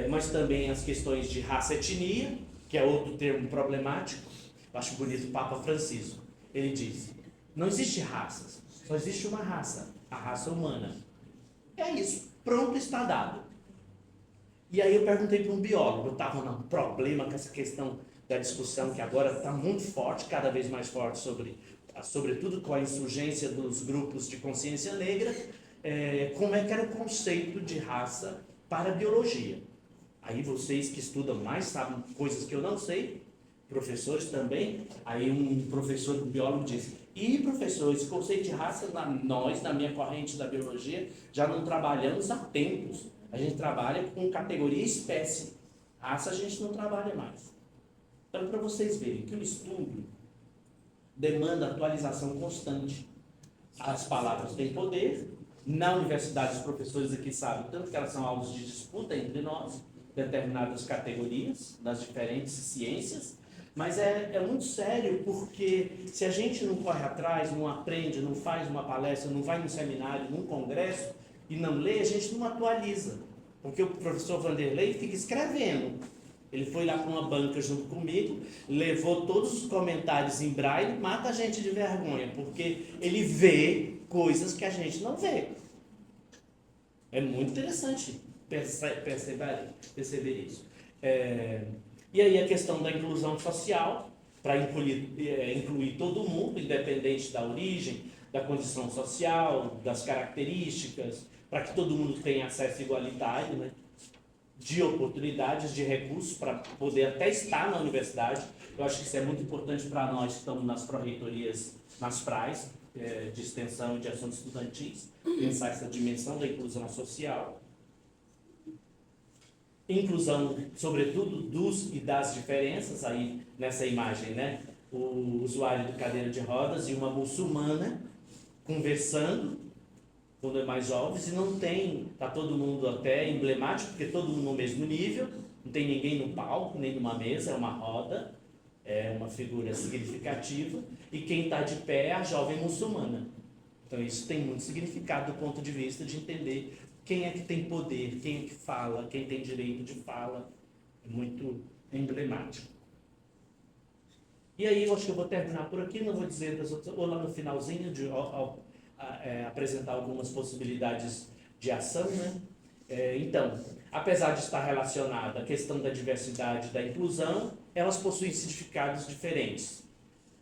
mas também as questões de raça e etnia, que é outro termo problemático. Eu acho bonito o Papa Francisco. Ele diz, não existe raças, só existe uma raça, a raça humana. É isso, pronto, está dado. E aí eu perguntei para um biólogo, eu estava num problema com essa questão da discussão que agora está muito forte, cada vez mais forte, sobretudo com a insurgência dos grupos de consciência negra, como é que era o conceito de raça para a biologia. Aí vocês que estudam mais sabem coisas que eu não sei, professores também. Aí um professor biólogo disse, e professor, esse conceito de raça, nós, na minha corrente da biologia, já não trabalhamos há tempos. A gente trabalha com categoria espécie. Raça a gente não trabalha mais. Então, para vocês verem que o estudo demanda atualização constante. As palavras têm poder. Na universidade, os professores aqui sabem tanto que elas são alvos de disputa entre nós, determinadas categorias, das diferentes ciências, mas é muito sério, porque se a gente não corre atrás, não aprende, não faz uma palestra, não vai num seminário, num congresso, e não lê, a gente não atualiza. Porque o professor Vanderlei fica escrevendo. Ele foi lá para uma banca junto comigo, levou todos os comentários em braille, mata a gente de vergonha, porque ele vê coisas que a gente não vê. É muito interessante perceber isso. E aí a questão da inclusão social, para incluir todo mundo, independente da origem, da condição social, das características, para que todo mundo tenha acesso igualitário, né? De oportunidades, de recursos para poder até estar na universidade. Eu acho que isso é muito importante para nós que estamos nas pró-reitorias, nas PRAs, de extensão e de assuntos estudantis, pensar essa dimensão da inclusão social. inclusão, sobretudo, dos e das diferenças, aí nessa imagem, né? O usuário de cadeira de rodas e uma muçulmana conversando, quando é mais jovens, e não tem, tá todo mundo até emblemático, porque todo mundo no mesmo nível, não tem ninguém no palco, nem numa mesa, é uma roda, é uma figura significativa, e quem está de pé é a jovem muçulmana. Então isso tem muito significado do ponto de vista de entender quem é que tem poder, quem é que fala, quem tem direito de fala, é muito emblemático. E aí eu acho que eu vou terminar por aqui, não vou dizer das outras, ou lá no finalzinho, apresentar algumas possibilidades de ação, né? Então, apesar de estar relacionada à questão da diversidade e da inclusão, elas possuem significados diferentes.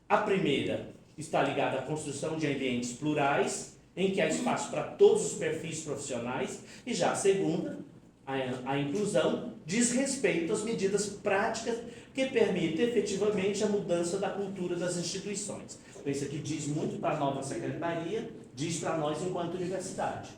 A primeira está ligada à construção de ambientes plurais, em que há espaço para todos os perfis profissionais, e já a segunda, a inclusão, diz respeito às medidas práticas que permitem efetivamente a mudança da cultura das instituições. Então, isso aqui diz muito para a nova secretaria, diz para nós enquanto universidade.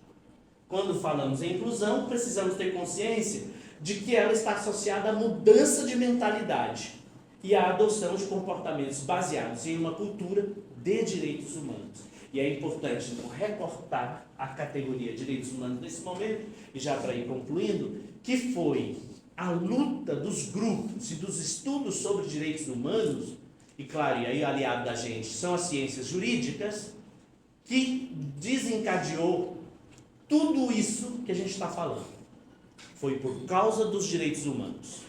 Quando falamos em inclusão, precisamos ter consciência de que ela está associada à mudança de mentalidade e à adoção de comportamentos baseados em uma cultura de direitos humanos. E é importante não recortar a categoria direitos humanos nesse momento, e já para ir concluindo, que foi a luta dos grupos e dos estudos sobre direitos humanos, e claro, e aí aliado da gente são as ciências jurídicas, que desencadeou tudo isso que a gente está falando. Foi por causa dos direitos humanos.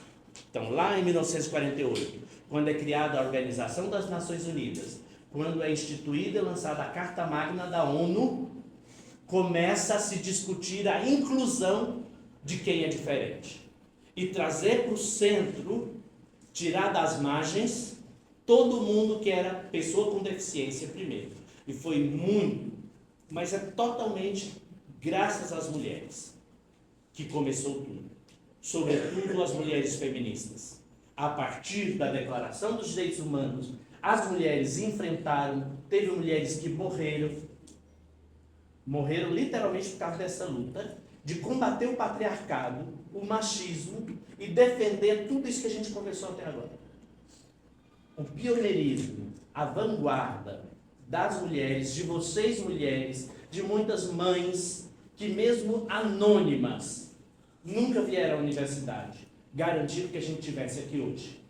Então, lá em 1948, quando é criada a Organização das Nações Unidas, quando é instituída e lançada a Carta Magna da ONU, começa a se discutir a inclusão de quem é diferente. E trazer para o centro, tirar das margens, todo mundo que era pessoa com deficiência primeiro. E foi muito, mas é totalmente graças às mulheres que começou tudo. Sobretudo as mulheres feministas. A partir da Declaração dos Direitos Humanos, as mulheres enfrentaram, teve mulheres que morreram literalmente por causa dessa luta, de combater o patriarcado, o machismo e defender tudo isso que a gente conversou até agora. O pioneirismo, a vanguarda das mulheres, de vocês mulheres, de muitas mães que mesmo anônimas nunca vieram à universidade, garantiram que a gente estivesse aqui hoje.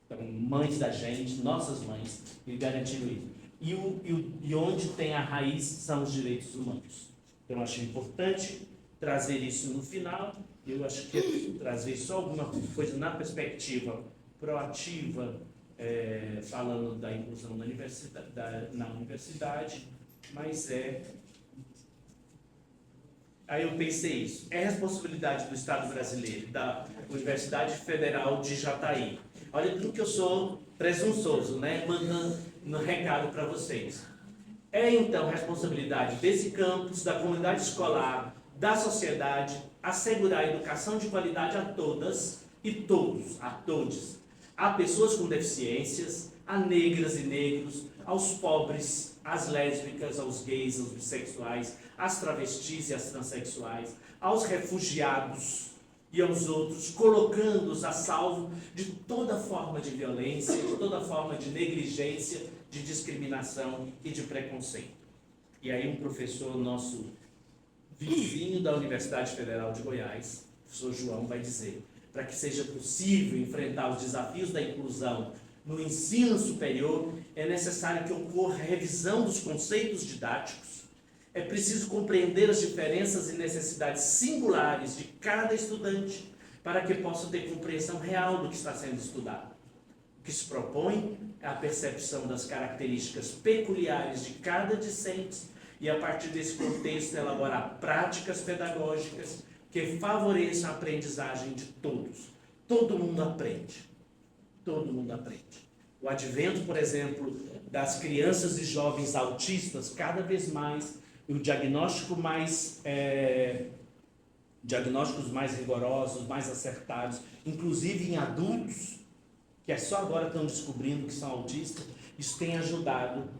Então, mães da gente, nossas mães, e garantiram isso. E onde tem a raiz são os direitos humanos. Então, eu acho importante trazer isso no final. Eu acho que trazer só alguma coisa na perspectiva proativa, falando da inclusão na universidade, mas aí eu pensei isso. É responsabilidade do Estado brasileiro, da Universidade Federal de Jataí. Olha tudo que eu sou presunçoso, né? Mandando no recado para vocês. É então responsabilidade desse campus, da comunidade escolar, da sociedade, assegurar a educação de qualidade a todas e todos, a todos. A pessoas com deficiências, a negras e negros, aos pobres, às lésbicas, aos gays, aos bissexuais, às travestis e às transexuais, aos refugiados e aos outros, colocando-os a salvo de toda forma de violência, de toda forma de negligência, de discriminação e de preconceito. E aí um professor nosso vizinho da Universidade Federal de Goiás, o professor João, vai dizer: para que seja possível enfrentar os desafios da inclusão no ensino superior, é necessário que ocorra a revisão dos conceitos didáticos. É preciso compreender as diferenças e necessidades singulares de cada estudante para que possa ter compreensão real do que está sendo estudado. O que se propõe é a percepção das características peculiares de cada discente e, a partir desse contexto, elaborar práticas pedagógicas que favoreçam a aprendizagem de todos. Todo mundo aprende. Todo mundo aprende. O advento, por exemplo, das crianças e jovens autistas, cada vez mais, e o diagnósticos mais rigorosos, mais acertados, inclusive em adultos, que só agora estão descobrindo que são autistas, isso tem ajudado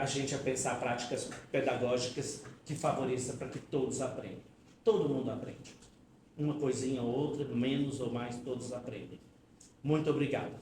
a gente a pensar práticas pedagógicas que favoreçam para que todos aprendam. Todo mundo aprende. uma coisinha ou outra, menos ou mais, todos aprendem. Muito obrigado.